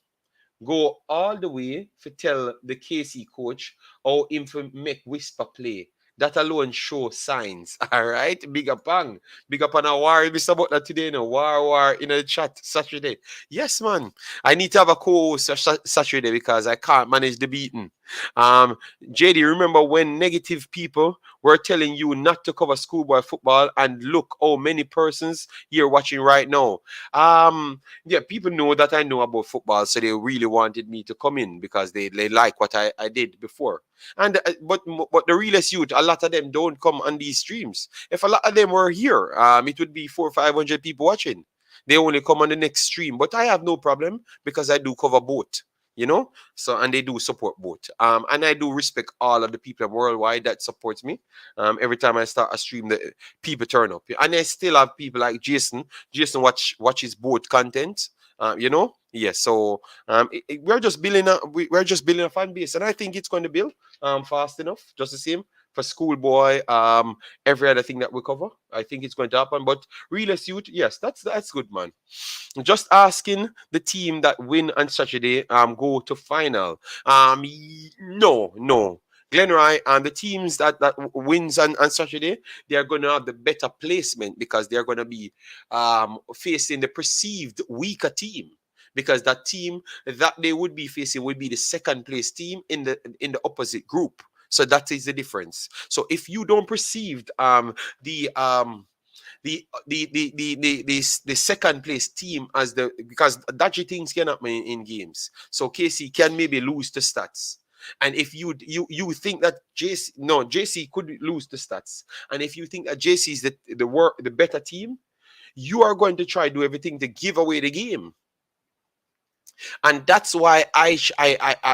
A: go all the way to tell the KC coach how him to make whisper play. That alone show signs. All right. Big up on. Big up on a war. Mr. Butler today, no war in the chat Saturday. Yes, man. I need to have a co-host Saturday because I can't manage the beating. Um, JD, remember when negative people were telling you not to cover schoolboy football, and look how many persons here watching right now. Yeah, people know that I know about football, so they really wanted me to come in because they like what I did before. And but the realest youth, a lot of them don't come on these streams. If a lot of them were here, it would be 400 or 500 people watching. They only come on the next stream, but I have no problem because I do cover both. You know, so and they do support both. And I do respect all of the people worldwide that supports me. Every time I start a stream, the people turn up, and I still have people like Jason. Jason watches both content. You know, yes. So we're just building we're just building a fan base, and I think it's going to build fast enough. Just the same for schoolboy, every other thing that we cover. I think it's going to happen. But realist youth, yes, that's good, man. Just asking the team that win on Saturday go to final. No, no. Glenroy and the teams that wins on Saturday, they are going to have the better placement because they're going to be facing the perceived weaker team. Because that team that they would be facing would be the second place team in the opposite group. So that is the difference. So if you don't perceive the the second place team as the, because dodgy things can happen in games. So KC can maybe lose the stats. And if you think that JC could lose the stats, and if you think that JC is the better team, you are going to try to do everything to give away the game. And that's why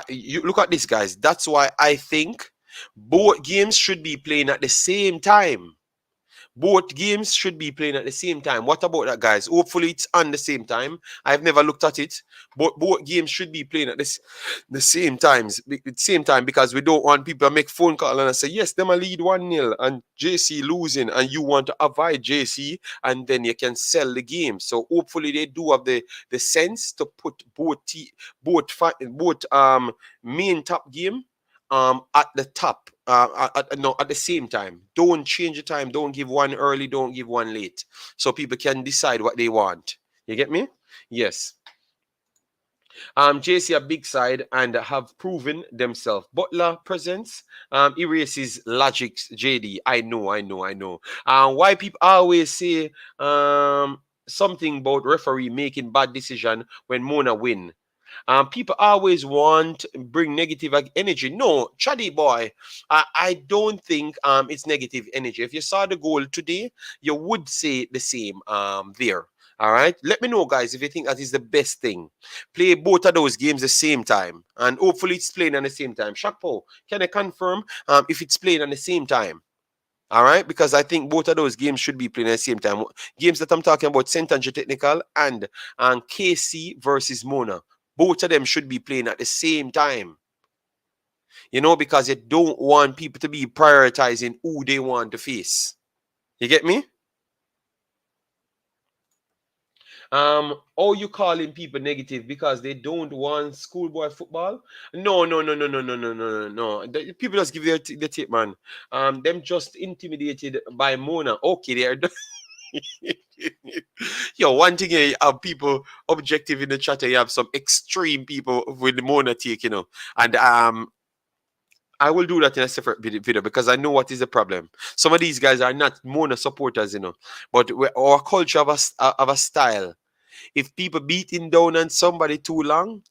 A: you look at this, guys. That's why I think both games should be playing at the same time. Both games should be playing at the same time. What about that, guys? Hopefully it's on the same time. I've never looked at it, but both games should be playing at the same time, because we don't want people to make phone call and say, yes, them a lead 1-0 and JC losing, and you want to avoid JC, and then you can sell the game. So hopefully they do have the sense to put both main top game at the top, no, at the same time. Don't change the time. Don't give one early, don't give one late, so people can decide what they want. You get me? Yes. JC a big side and have proven themselves. Butler presence erases logics. JD, I know. Why people always say something about referee making bad decision when Mona win? People always want bring negative energy. No, Chaddy boy, I don't think it's negative energy. If you saw the goal today, you would say the same there. All right. Let me know, guys, if you think that is the best thing. Play both of those games the same time, and hopefully it's playing at the same time. Shakpo, can I confirm if it's playing at the same time? All right, because I think both of those games should be playing at the same time. Games that I'm talking about, St. Andrew Technical and KC versus Mona. Both of them should be playing at the same time. You know, because you don't want people to be prioritizing who they want to face. You get me? Or you calling people negative because they don't want schoolboy football? No. The people just give the tip, man. Them just intimidated by Mona. Okay, they're yo, one thing you have people objective in the chat, you have some extreme people with the Mona take, and I will do that in a separate video because I know what is the problem. Some of these guys are not Mona supporters, but our culture of a style. If people beating down on somebody too long,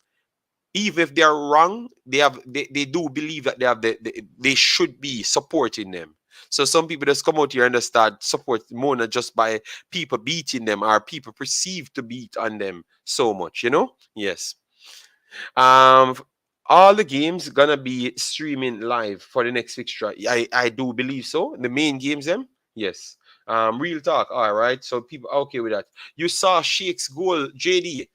A: even if they're wrong, they do believe that they should be supporting them. So some people just come out here and just start support Mona just by people beating them or people perceived to beat on them so much, Yes. Um, all the games gonna be streaming live for the next fixture. I do believe so. The main games, them, yes. Real talk. All right. So people are okay with that. You saw Sheik's goal, JD.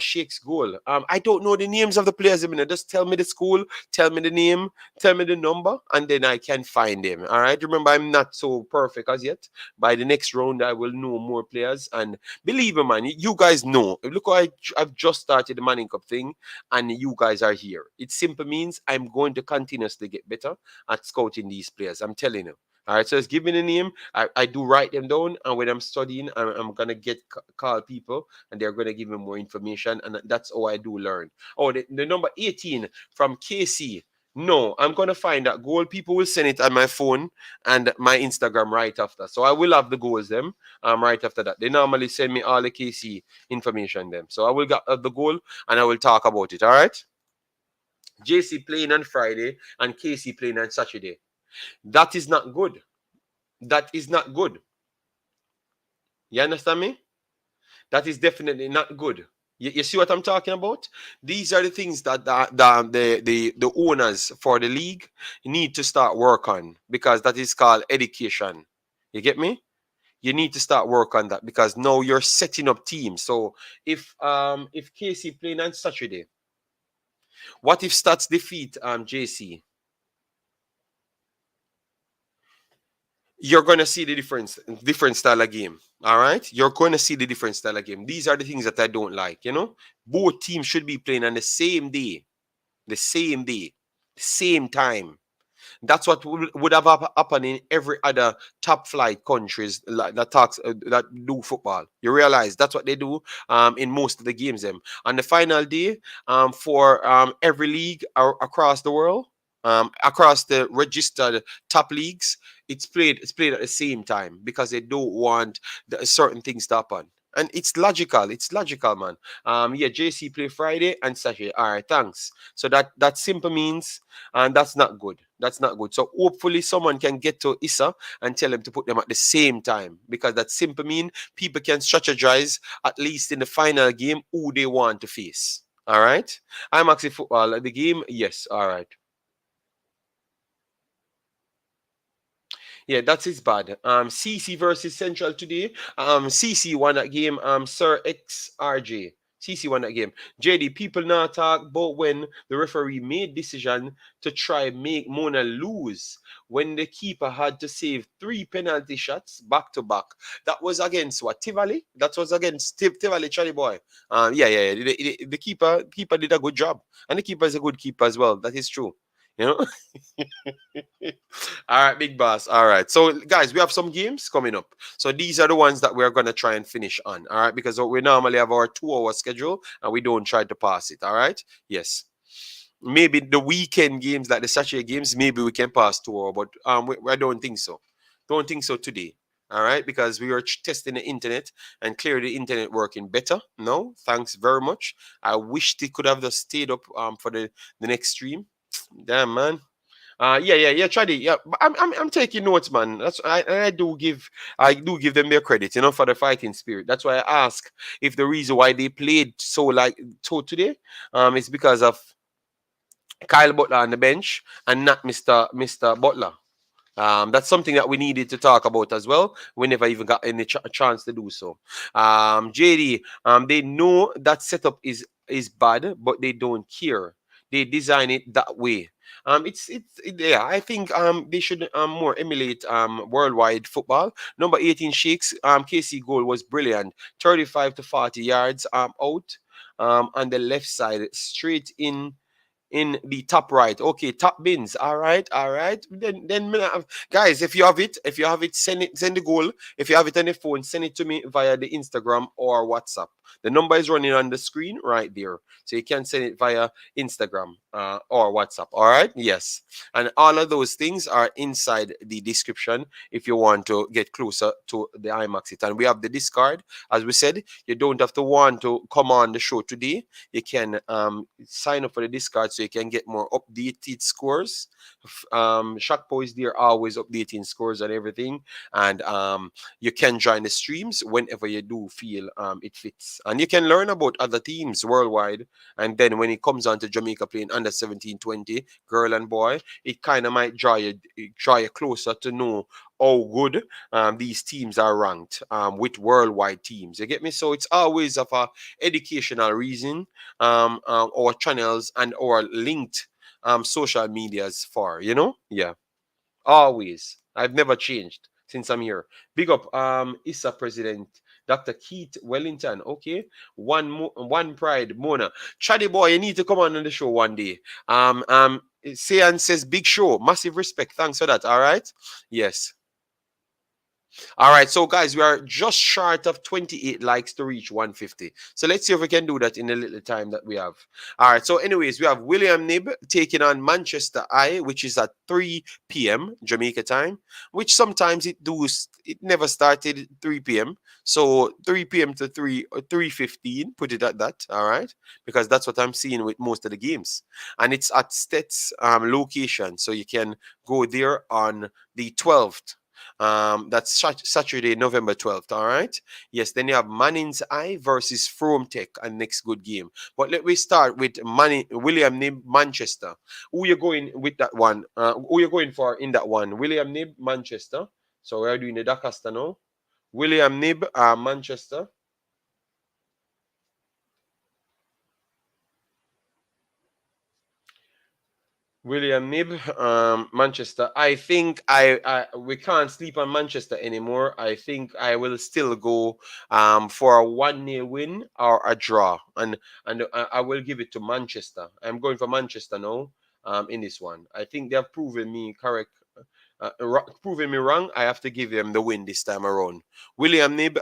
A: Sheik's goal. I don't know the names of the players. Just tell me the school, tell me the name, tell me the number, and then I can find them. All right. Remember, I'm not so perfect as yet. By the next round, I will know more players. And believe me, man, you guys know. Look, I've just started the Manning Cup thing, and you guys are here. It simply means I'm going to continuously get better at scouting these players. I'm telling you. All right, so just give me the name. I do write them down, and when I'm studying, I'm gonna call people, and they're gonna give me more information, and that's how I do learn. Oh, the number 18 from KC. No, I'm gonna find that goal. People will send it on my phone and my Instagram right after. So I will have the goals them right after that. They normally send me all the KC information them. So I will get the goal and I will talk about it. All right. JC playing on Friday and KC playing on Saturday. That is not good. That is not good. You understand me? That is definitely not good. You see what I'm talking about? These are the things that the owners for the league need to start work on, because that is called education. You get me? You need to start work on that, because now you're setting up teams. So if KC playing on Saturday, what if Stats defeat JC? You're gonna see the different style of game. All right, you're gonna see the different style of game. These are the things that I don't like. Both teams should be playing on the same day, same time. That's what would have happened in every other top flight countries that do football. You realize that's what they do in most of the games. Them on the final day for every league across the world, across the registered top leagues, it's played at the same time, because they don't want certain things to happen. And it's logical. It's logical, man. Yeah, JC play Friday and Saturday. All right, thanks. So that simple means, and that's not good. That's not good. So hopefully someone can get to Issa and tell them to put them at the same time, because that simply mean people can strategize, at least in the final game, who they want to face. All right. Imaxit football. The game, yes. All right. Yeah, that is bad. CC versus Central today. CC won that game. Sir XRJ. CC won that game. JD, people now talk about when the referee made decision to try make Mona lose when the keeper had to save 3 penalty shots back to back. That was against what? Tivoli? That was against Tivoli, Charlie boy. Yeah. The keeper did a good job, and the keeper is a good keeper as well. That is true. You know. All right, big boss. All right. So, guys, we have some games coming up. So, these are the ones that we're going to try and finish on. All right. Because we normally have our 2 hour schedule and we don't try to pass it. All right. Yes. Maybe the weekend games, like the Saturday games, maybe we can pass 2 hour, but I don't think so. Don't think so today. All right. Because we were testing the internet and clearly the internet working better. No, thanks very much. I wish they could have just stayed up for the next stream. Damn, man. Yeah. Try it. Yeah, but I'm taking notes, man. I do give them their credit, for the fighting spirit. That's why I ask if the reason why they played so today, is because of Kyle Butler on the bench and not Mr. Butler. That's something that we needed to talk about as well. We never even got any chance to do so. JD, they know that setup is bad, but they don't care. They design it that way. Yeah. I think they should more emulate worldwide football. Number 18 Sheiks KC goal was brilliant. 35 to 40 yards out on the left side, straight in the top right. Okay, top bins. All right, all right. Then guys, if you have it, send the goal. If you have it on the phone, send it to me via the Instagram or WhatsApp. The number is running on the screen right there, so you can send it via Instagram or WhatsApp. All right, yes, and all of those things are inside the description if you want to get closer to the Imaxit. And we have the Discord, as we said. You don't have to want to come on the show today. You can sign up for the Discord so you can get more updated scores. Shakpo is there always updating scores and everything. And you can join the streams whenever you do feel it fits. And you can learn about other teams worldwide. And then when it comes on to Jamaica playing under 17, 20, girl and boy, it kind of might draw you closer to know how good these teams are ranked with worldwide teams. You get me? So it's always of a educational reason, our channels and our linked social medias for, Yeah. Always. I've never changed since I'm here. Big up Issa President Dr. Keith Wellington. Okay. One pride, Mona. Chaddy boy, you need to come on the show one day. Sayan says big show. Massive respect. Thanks for that. All right. Yes. All right, so guys, we are just short of 28 likes to reach 150. So let's see if we can do that in the little time that we have. All right, so anyways, we have William Knibb taking on Manchester Eye, which is at 3 p.m. Jamaica time, which sometimes it never started 3 p.m. So 3 p.m. to 3:15, put it at that, all right? Because that's what I'm seeing with most of the games. And it's at Stet's location, so you can go there on the 12th. That's Saturday, November 12th. All right. Yes. Then you have Mannings Eye versus Frome Tech, and next good game. But let me start with William Knibb, Manchester. Who you going with that one? Who you going for in that one? William Knibb, Manchester. So we are doing the Dacosta now. William Knibb, Manchester. William Knibb, Manchester. I think we can't sleep on Manchester anymore. I think I will still go for a 1-0 win or a draw, and I will give it to Manchester. I'm going for Manchester now. In this one, I think they have proven me correct. Proving me wrong, I have to give them the win this time around. William Knibb,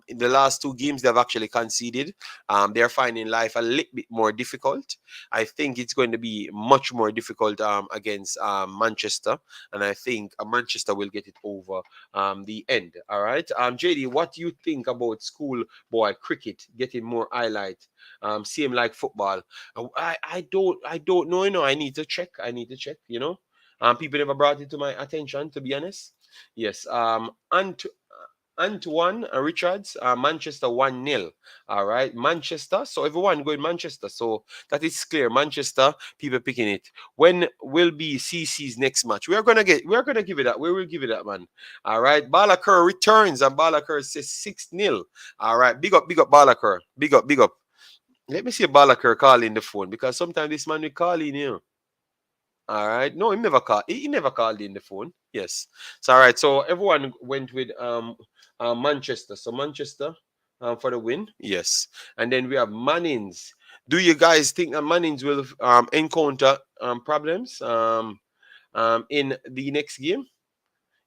A: in the last two games, they've actually conceded. They're finding life a little bit more difficult. I think it's going to be much more difficult against Manchester, and I think Manchester will get it over the end. All right, JD, what do you think about schoolboy cricket getting more highlight? Same like football. I don't know. I need to check. People never brought it to my attention, to be honest. Yes. Antoine Richards, Manchester 1-0. All right. Manchester. So everyone going Manchester. So that is clear. Manchester, people picking it. When will be CC's next match? We're gonna give it that. We will give it that, man. All right. Balaker returns, and Balaker says 6-0. All right. Big up, Balaker. Big up, big up. Let me see Balaker calling the phone, because sometimes this man will call in here. All right. No, he never called. He never called in the phone. Yes. So all right. So everyone went with Manchester. So Manchester for the win. Yes. And then we have Mannings. Do you guys think that Mannings will encounter problems in the next game?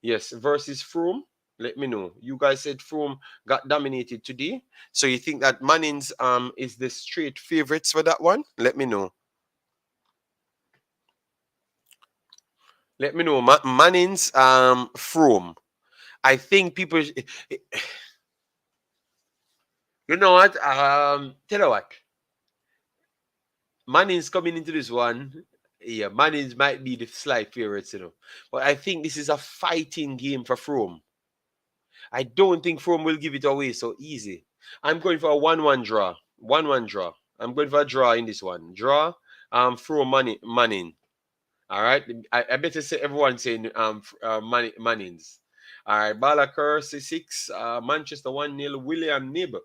A: Yes. Versus Frome. Let me know. You guys said Frome got dominated today. So you think that Mannings is the straight favorites for that one? Let me know. Let me know. Mannings, Frome. I think people. You know what? Tell you what. Mannings coming into this one. Yeah, Mannings might be the slight favorites. But I think this is a fighting game for Frome. I don't think Frome will give it away so easy. I'm going for a 1-1 draw. 1-1 draw. I'm going for a draw in this one. Draw. Frome Manning. All right. I better say everyone saying Mannings. All right. Balaker 6, Manchester 1-0, William Knibb.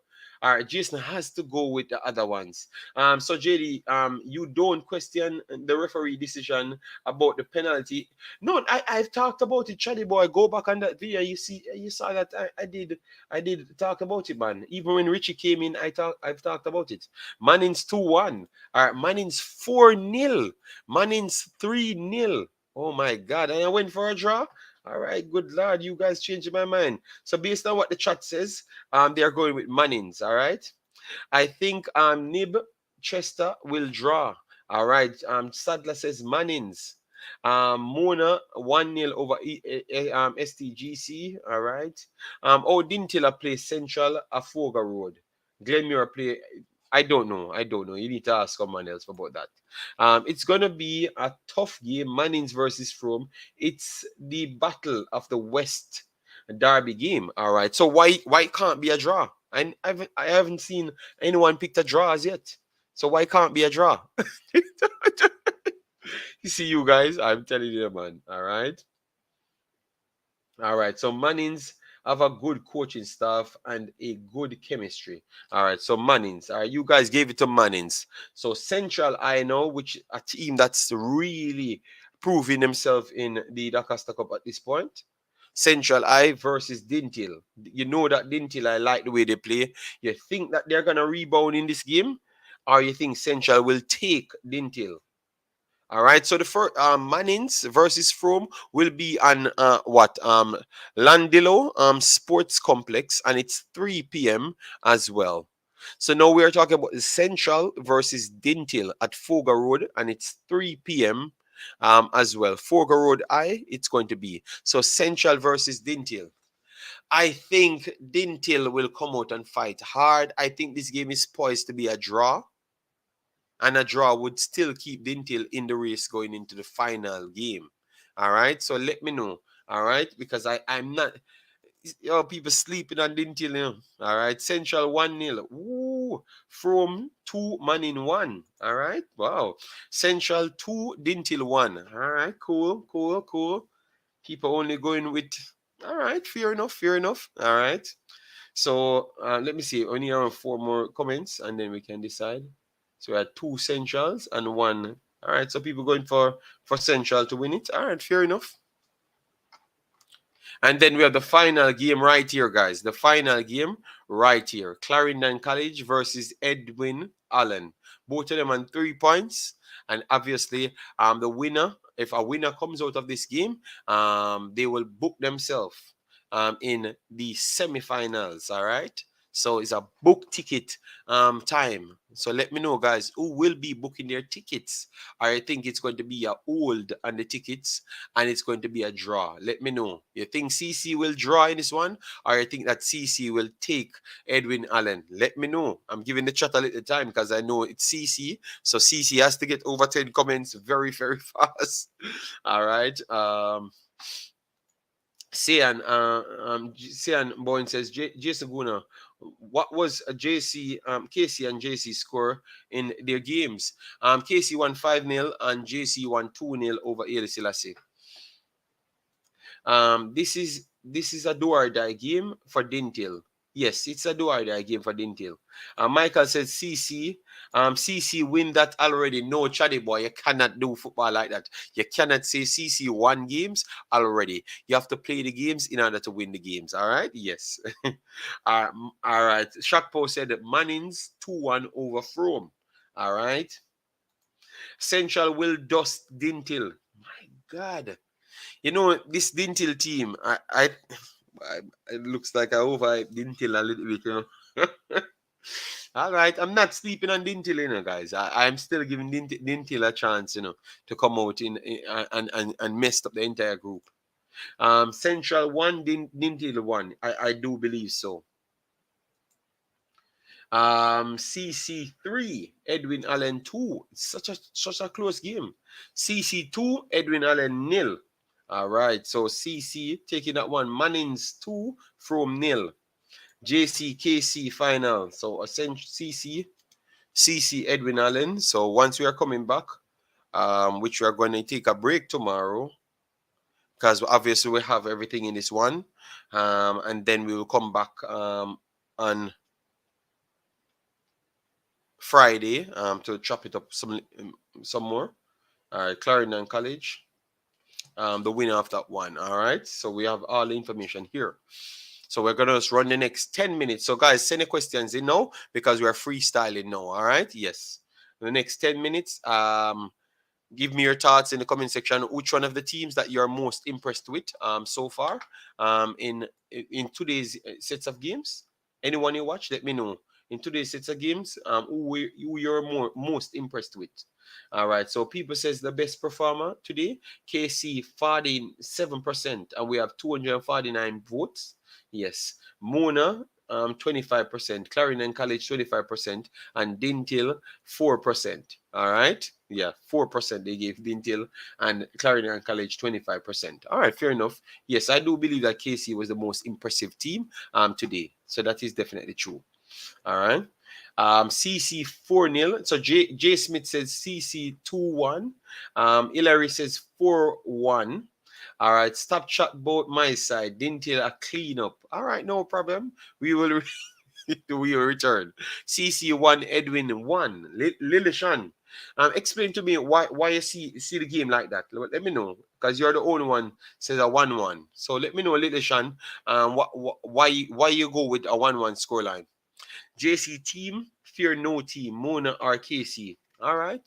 A: All right, Jason has to go with the other ones. So JD, you don't question the referee decision about the penalty. No, I've talked about it, Chaddy boy. Go back on that video. You saw that I did talk about it, man. Even when Richie came in, I've talked about it. Manning's 2-1. All right, Manning's 4-0. Manning's 3-0. Oh my God! And I went for a draw. All right, good lord, you guys changed my mind. So based on what the chat says, they are going with Mannings. All right. I think Knibb Chester will draw. All right. Sadler says Mannings. Mona 1-0 over STGC. All right. Dinthill play Central Afoga Road. Glenmuir play. I don't know. You need to ask someone else about that. It's gonna be a tough game. Mannings versus Frome. It's the battle of the West Derby game. All right. So why can't be a draw? I haven't seen anyone pick a draw as yet. So why can't be a draw? You see, you guys, I'm telling you, man. All right. All right. So Mannings have a good coaching staff and a good chemistry. All right. So Mannings, all right, you guys gave it to Mannings. So Central, I know, which a team that's really proving themselves in the Dacosta Cup at this point. Central I versus Dinthill. You know that Dinthill, I like the way they play. You think that they're gonna rebound in this game, or you think Central will take Dinthill? All right, so the first Mannings versus Frome will be on Landillo Sports Complex, and it's 3 p.m. as well. So now we are talking about Central versus Dinthill at Foga Road, and it's 3 p.m. As well. Foga Road it's going to be. So Central versus Dinthill. I think Dinthill will come out and fight hard. I think this game is poised to be a draw, and a draw would still keep Dinthill in the race going into the final game. All right, so let me know. All right, because I'm not. People sleeping on Dinthill. All right, Central 1-0. Ooh, from 2 Manning 1. All right, wow. Central 2, Dinthill 1. All right, cool, cool, cool. People only going with. All right, fair enough, fair enough. All right. So let me see. Only around 4 more comments, and then we can decide. So we had 2 centrals and 1. All right. So people going for central to win it. All right. Fair enough. And then we have the final game right here, guys. The final game right here. Clarendon College versus Edwin Allen. Both of them on 3 points. And obviously, the winner, if a winner comes out of this game, they will book themselves in the semifinals. All right. So it's a book ticket time. So let me know, guys, who will be booking their tickets. I think it's going to be a hold on the tickets, and it's going to be a draw. Let me know. You think CC will draw in this one, or you think that CC will take Edwin Allen? Let me know. I'm giving the chat a little time because I know it's CC. So CC has to get over 10 comments very, very fast. All right. Sian Boyne says, Jason Guna, what was a JC, KC and JC score in their games? KC won 5-0 and JC won 2-0 over Haile Selassie. This is a do or die game for Dinthill. Yes, it's a do or die game for Dinthill. Michael says CC win that already. No, Chaddy boy, you cannot do football like that. You cannot say CC won games already. You have to play the games in order to win the games. All right? Yes. All right. Shakpo said that Mannings 2-1 over Frome. All right. Central will dust Dinthill. My God. You know, this Dinthill team, it looks like I overhyped Dinthill a little bit, you know. All right, I'm not sleeping on Dinthill, you know, guys. I'm still giving Dinthill a chance, you know, to come out and mess up the entire group. Central 1, Dinthill 1. I do believe so. CC3, Edwin Allen 2. It's such a close game. CC2, Edwin Allen 0. All right, so CC taking that one. Mannings 2 from 0. JC KC final. So CC Edwin Allen. So once we are coming back, which we are going to take a break tomorrow, because obviously we have everything in this one, and then we will come back on Friday to chop it up some more. All right, Clarendon College, the winner of that one. All right, so we have all the information here. So we're gonna just run the next 10 minutes. So guys, send the questions in now because we are freestyling now. All right, yes. The next 10 minutes, give me your thoughts in the comment section. Which one of the teams that you're most impressed with so far in today's sets of games? Anyone you watch, let me know. In today's sets of games, who you're most impressed with. All right. So people says the best performer today, KC 47%, and we have 249 votes. Yes. Mona 25%, Clarendon College 25%, and Dinthill 4%. All right. Yeah, 4% they gave Dinthill, and Clarendon College 25%. All right, fair enough. Yes, I do believe that KC was the most impressive team today. So that is definitely true. All right. CC 4-0. So J Smith says CC 2-1. Hillary says 4-1. All right, stop chat both my side. Dinthill a clean up. All right, no problem. We will we will return. CC1 Edwin 1. Lilishan. Explain to me why you see the game like that. Let me know. Because you're the only one says a 1-1. So let me know, Lilishan, why you go with a 1-1 scoreline. JC team, fear no team, Mona or KC. All right.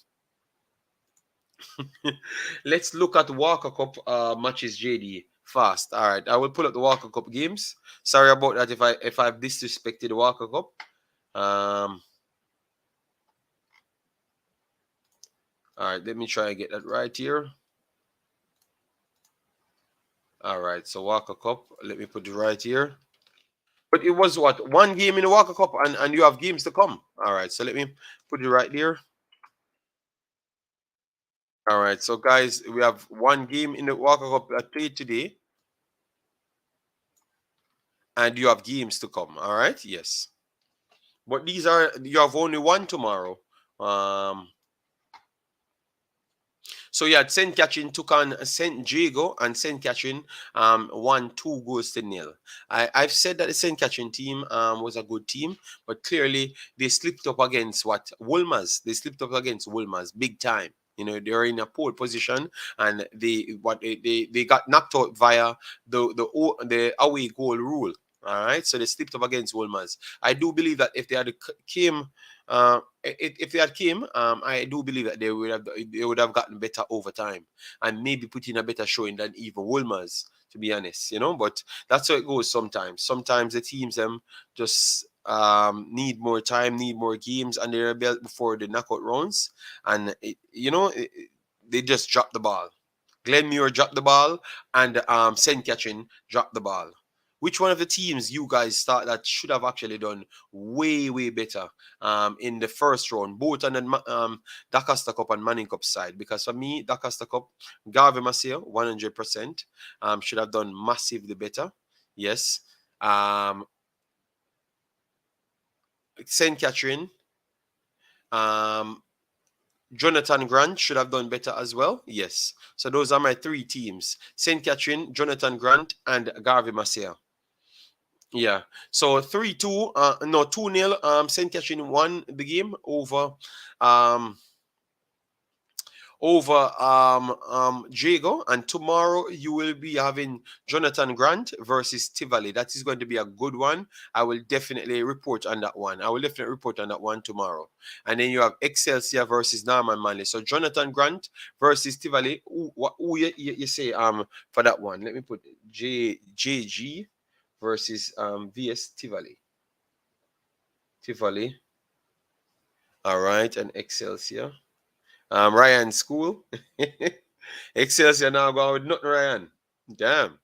A: Let's look at Walker Cup matches, JD. Fast. All right. I will pull up the Walker Cup games. Sorry about that if I've disrespected the Walker Cup. All right. Let me try and get that right here. All right. So Walker Cup. Let me put it right here. But it was what? One game in the Walker Cup, and you have games to come. All right. So let me put it right there. All right. So guys, we have one game in the Walker Cup that played today. And you have games to come. All right. Yes. But you have only one tomorrow. So you had St. Catherine took on St. Jago, and St. Catherine won 2-0. I've said that the St. Catherine team was a good team, but clearly they slipped up against Wolmer's. They slipped up against Wolmer's big time. You know, they're in a poor position, and they got knocked out via the away goal rule. All right, so they slipped up against Wolmer's. I do believe that if they had came if they had came, I do believe that they would have gotten better over time and maybe put in a better showing than even Wolmer's, to be honest, you know. But that's how it goes sometimes. Sometimes the teams just need more time, need more games under their belt before the knockout rounds, and they just drop the ball. Glenmuir dropped the ball, and St. Catherine dropped the ball. Which one of the teams you guys thought that should have actually done way, way better in the first round, both on the Dacosta Cup and Mannings Cup side? Because for me, Dacosta Cup, Garvey Massey, 100%, should have done massively better. Yes. St. Catherine, Jonathan Grant should have done better as well. Yes. So those are my three teams: St. Catherine, Jonathan Grant, and Garvey Massey. Yeah. So 3-2, 2-0. St. Catherine won the game over Jago, and tomorrow you will be having Jonathan Grant versus Tivoli. That is going to be a good one. I will definitely report on that one. Tomorrow. And then you have Excelsior versus Norman Manley. So Jonathan Grant versus Tivoli. Who you say for that one? Let me put JG versus VS Tivoli. All right, and Excelsior. Ryan School. Excelsior now go with nothing, Ryan. Damn.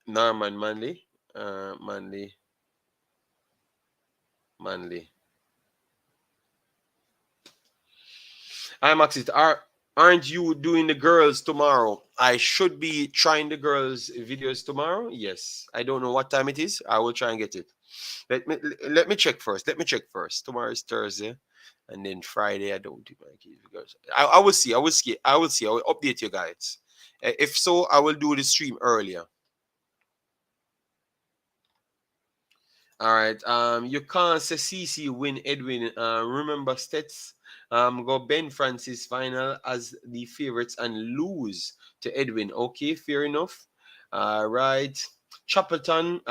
A: Norman Manley. Manley. Imaxit, aren't you doing the girls tomorrow? I should be trying the girls videos tomorrow. Yes. I don't know what time it is. I will try and get it. Let me check first. Tomorrow is Thursday. And then Friday, I don't do my kids because I will see. I will update you guys. If so, I will do the stream earlier. All right. You can't say CC win Edwin. Remember stats. Go Ben Francis final as the favorites and lose to Edwin. Okay, fair enough. All right. Chapelton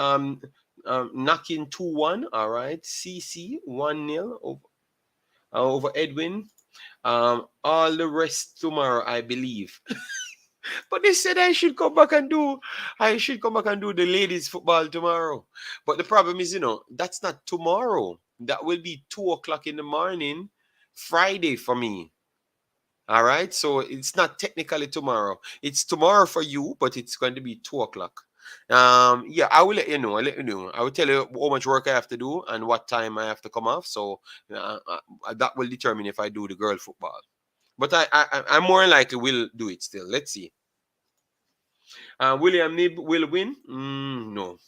A: knocking 2-1. All right. CC 1-0 over Edwin. All the rest tomorrow, I believe. But they said I should come back and do the ladies football tomorrow. But the problem is, that's not tomorrow. That will be 2:00 in the morning, Friday for me. All right. So it's not technically tomorrow. It's tomorrow for you, but it's going to be 2:00. Yeah, I will let you know. I will tell you how much work I have to do and what time I have to come off. So that will determine if I do the girl football. But I more likely will do it still. Let's see. William Knibb will win? No.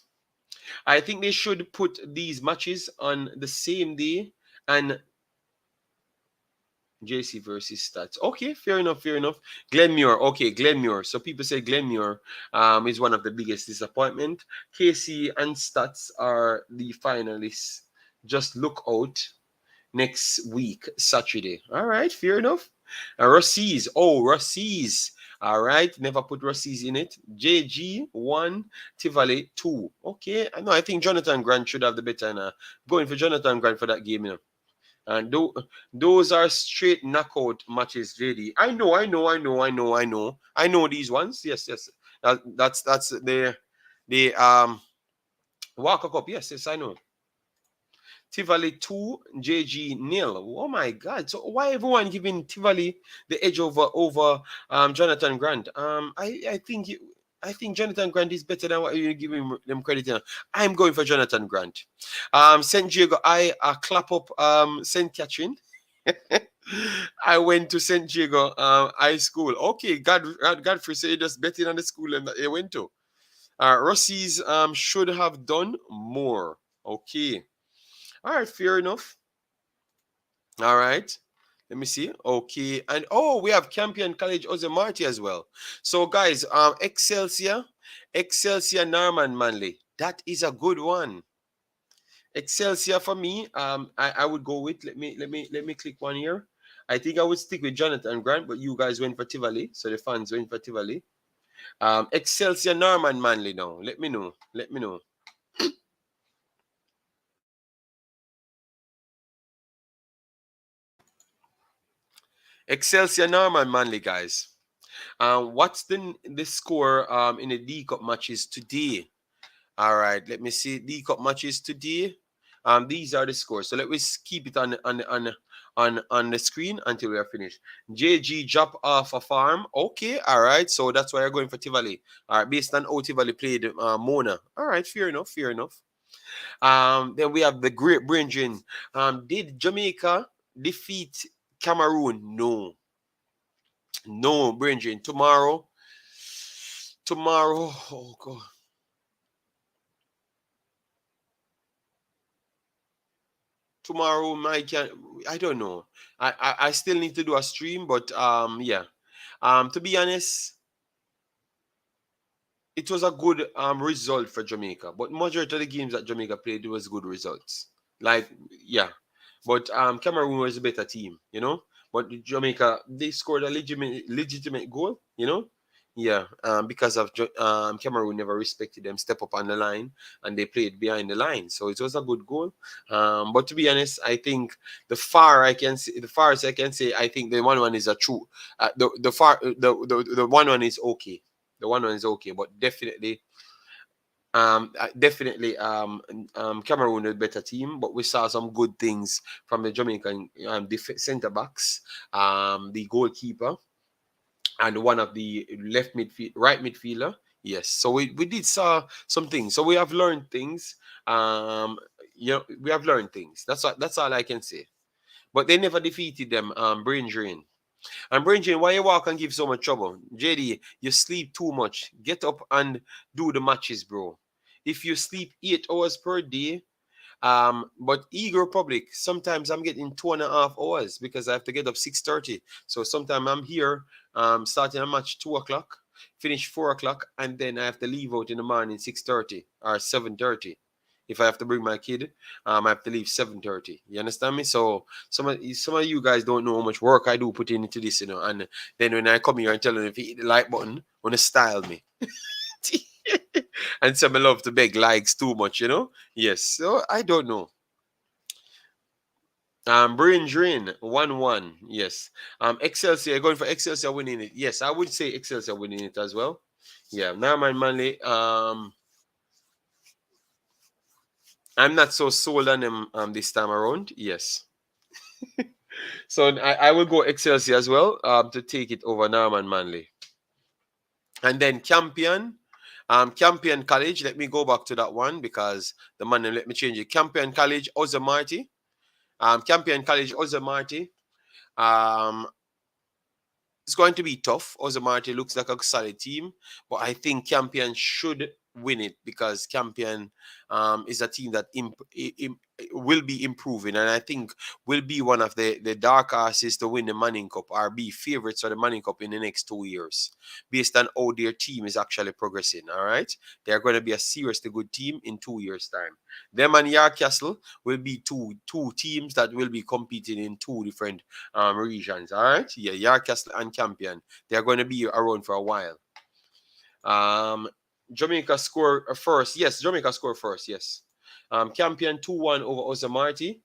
A: I think they should put these matches on the same day and JC versus Stats. Okay, fair enough, fair enough. Glenmuir. Okay, Glenmuir. So people say Glenmuir is one of the biggest disappointment. KC and Stats are the finalists. Just look out next week, Saturday. All right, fair enough. Rossies. Oh, Rossies. All right, never put Rossies in it. JG 1, Tivoli 2. Okay, I know. I think Jonathan Grant should have the better. Going for Jonathan Grant for that game, you know. And those are straight knockout matches, JD. I know these ones. Yes, yes. That's the Walker Cup. Yes, yes, I know. Tivoli 2, JG nil. Oh my God! So why everyone giving Tivoli the edge over Jonathan Grant? I think Jonathan Grant is better than what you're giving them credit. I'm going for Jonathan Grant. St. Diego, I clap up St. Catherine. I went to St. Diego High School. Okay, Godfrey said he just betting on the school and that he went to. Rossi's should have done more. Okay. All right, fair enough. All right. Let me see. Okay. And oh, we have Campion College Ozemarty as well. So guys, Excelsior Norman Manley. That is a good one. Excelsior for me, I would go with let me click one here. I think I would stick with Jonathan Grant, but you guys went for Tivoli, so the fans went for Tivoli. Excelsior Norman Manley now. Let me know. Let me know. Excelsior Norman Manley, guys. What's the score in the D Cup matches today? All right, let me see D Cup matches today. These are the scores. So let me keep it on the screen until we are finished. JG drop off a farm. Okay, all right. So that's why you're going for Tivoli. All right, based on how Tivoli played Mona. All right, fair enough, fair enough. Then we have the Great Britain. Did Jamaica defeat Cameroon? No. No, Britain. Tomorrow, oh God. Tomorrow, I don't know. I still need to do a stream, but yeah. To be honest, it was a good result for Jamaica. But majority of the games that Jamaica played was good results. Like yeah, but Cameroon was a better team, you know. But Jamaica, they scored a legitimate goal, you know. Yeah, because of Cameroon never respected them, step up on the line, and they played behind the line, so it was a good goal. But to be honest, I think the farthest I can say, I think the one is a true. The one is okay. The one is okay, but definitely Cameroon a better team, but we saw some good things from the Jamaican centre backs, the goalkeeper, and one of the right midfielder. Yes, so we did saw some things. So we have learned things. We have learned things. That's all I can say. But they never defeated them. Brain drain. And Brain drain, why you walk and give so much trouble? JD, you sleep too much. Get up and do the matches, bro. If you sleep 8 hours per day, but Eagle Republic, sometimes I'm getting 2.5 hours because I have to get up 6:30. So sometimes I'm here, starting a match 2 o'clock, finish 4 o'clock, and then I have to leave out in the morning 6:30 or 7:30. If I have to bring my kid, I have to leave 7:30. You understand me? So some of you guys don't know how much work I do put into this, you know. And then when I come here and tell them if you hit the like button, wanna style me. And some love to beg likes too much, you know. Yes, so I don't know. Brain drain 1-1. Yes. Excelsior going for Excelsior winning it. Yes, I would say Excelsior winning it as well. Yeah. Norman Manley. I'm not so sold on them this time around. Yes. So I will go Excelsior as well to take it over Norman Manley. And then Campion College. Let me go back to that one because the man let me change it. Campion College, Ozemarty. Campion College, Ozemarty. It's going to be tough. Ozemarty looks like a solid team, but I think Campion should win it because Campion is a team that will be improving, and I think will be one of the dark horses to win the Manning Cup or be favorites for the Manning Cup in the next 2 years, based on how their team is actually progressing. All right, they are going to be a seriously good team in 2 years' time. Them and Yarcastle will be two teams that will be competing in 2 different regions. All right, yeah, Yarcastle and Campion. They are going to be around for a while. Jamaica score first. Yes, Jamaica score first. Yes. Campion 2-1 over Osamarty.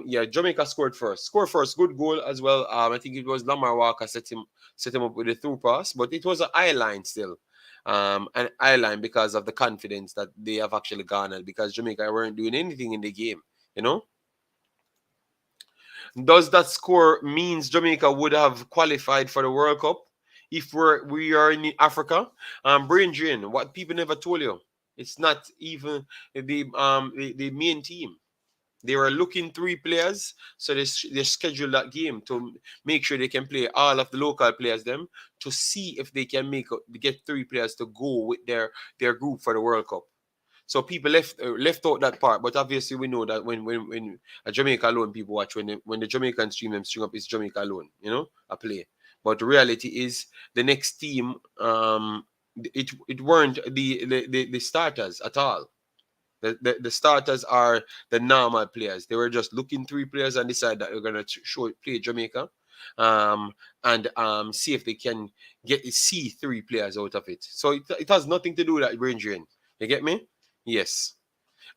A: Yeah, Jamaica scored first. Score first. Good goal as well. I think it was Lamar Walker set him up with a through pass, but it was an eye line still. An eye line because of the confidence that they have actually garnered, because Jamaica weren't doing anything in the game, you know. Does that score means Jamaica would have qualified for the World Cup if we are in Africa? Brain drain. What people never told you. It's not even the main team. They were looking 3 players, so they scheduled that game to make sure they can play all of the local players them to see if they can get 3 players to go with their group for the World Cup. So people left out that part, but obviously we know that when a Jamaica alone people watch, when the Jamaican stream them string up, it's Jamaica alone, you know, a play. But the reality is the next team, it weren't the starters at all. The starters are the normal players. They were just looking 3 players and decide that they're gonna play Jamaica, and see if they can see 3 players out of it. So it has nothing to do with that brain drain. You get me? Yes.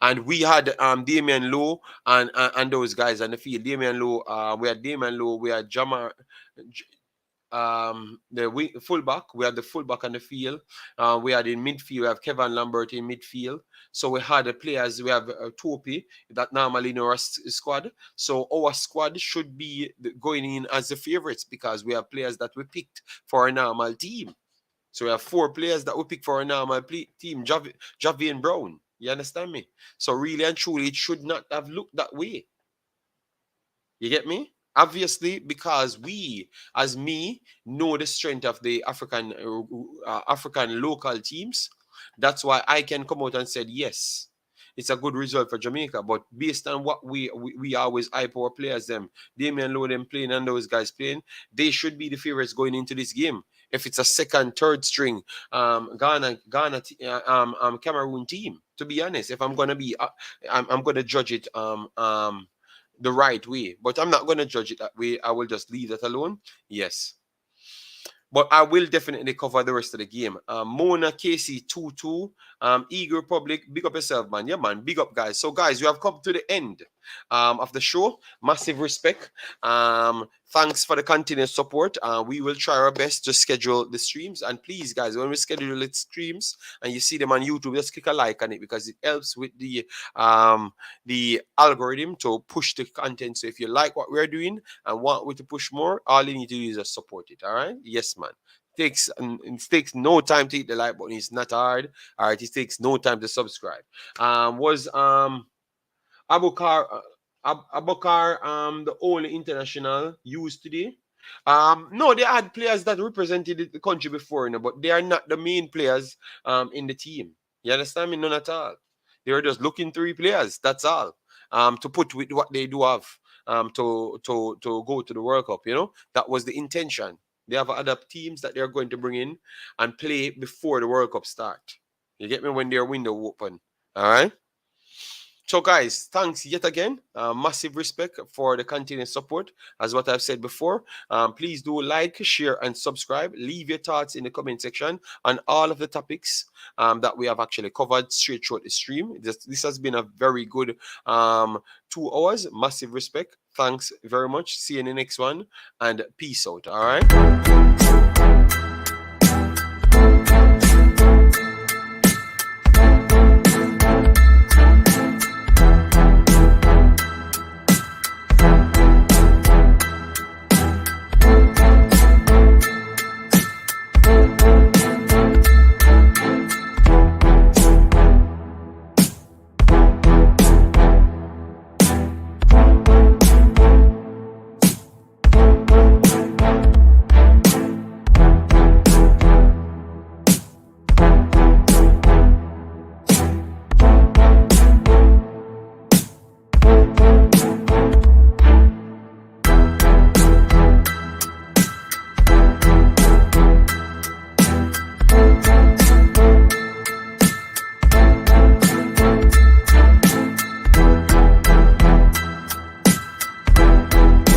A: And we had Damian Lowe and those guys on the field. Damian Lowe, we had Damian Lowe, we had the fullback. We had the fullback on the field. We had in midfield, we have Kevin Lambert in midfield. So we had the players. We have Topi that normally in our squad. So our squad should be going in as the favorites because we have players that we picked for a normal team. So we have 4 players that we pick for a normal team. Javian Brown. You understand me? So really and truly, it should not have looked that way. You get me? Obviously, because we, as me, know the strength of the African local teams. That's why I can come out and said, yes, it's a good result for Jamaica. But based on what we always hype our players, them, Damian Lowe, them playing and those guys playing, they should be the favorites going into this game. If it's a second, third string Ghana Cameroon team, to be honest, if I'm gonna be, I'm gonna judge it the right way, but I'm not gonna judge it that way. I will just leave that alone. Yes. But I will definitely cover the rest of the game. Mona Casey 2-2. Eagle Republic, big up yourself, man. Yeah, man, big up, guys. So, guys, you have come to the end of the show. Massive respect. Thanks for the continued support. We will try our best to schedule the streams. And please, guys, when we schedule the streams and you see them on YouTube, just click a like on it because it helps with the algorithm to push the content. So if you like what we're doing and want me to push more, all you need to do is just support it. All right? Yes, man. It takes no time to hit the like button. It's not hard. All right. It takes no time to subscribe. Was Abukar the only international used today? No, they had players that represented the country before, you know, but they are not the main players in the team. You understand me? None at all. They were just looking 3 players. That's all. To put with what they do have to go to the World Cup. You know, that was the intention. They have other teams that they're going to bring in and play before the World Cup start. You get me? When their window open. All right. So, guys, thanks yet again. Massive respect for the continued support. As what I've said before, please do like, share, and subscribe. Leave your thoughts in the comment section on all of the topics that we have actually covered straight throughout the stream. This has been a very good 2 hours. Massive respect. Thanks very much. See you in the next one, and peace out. All right.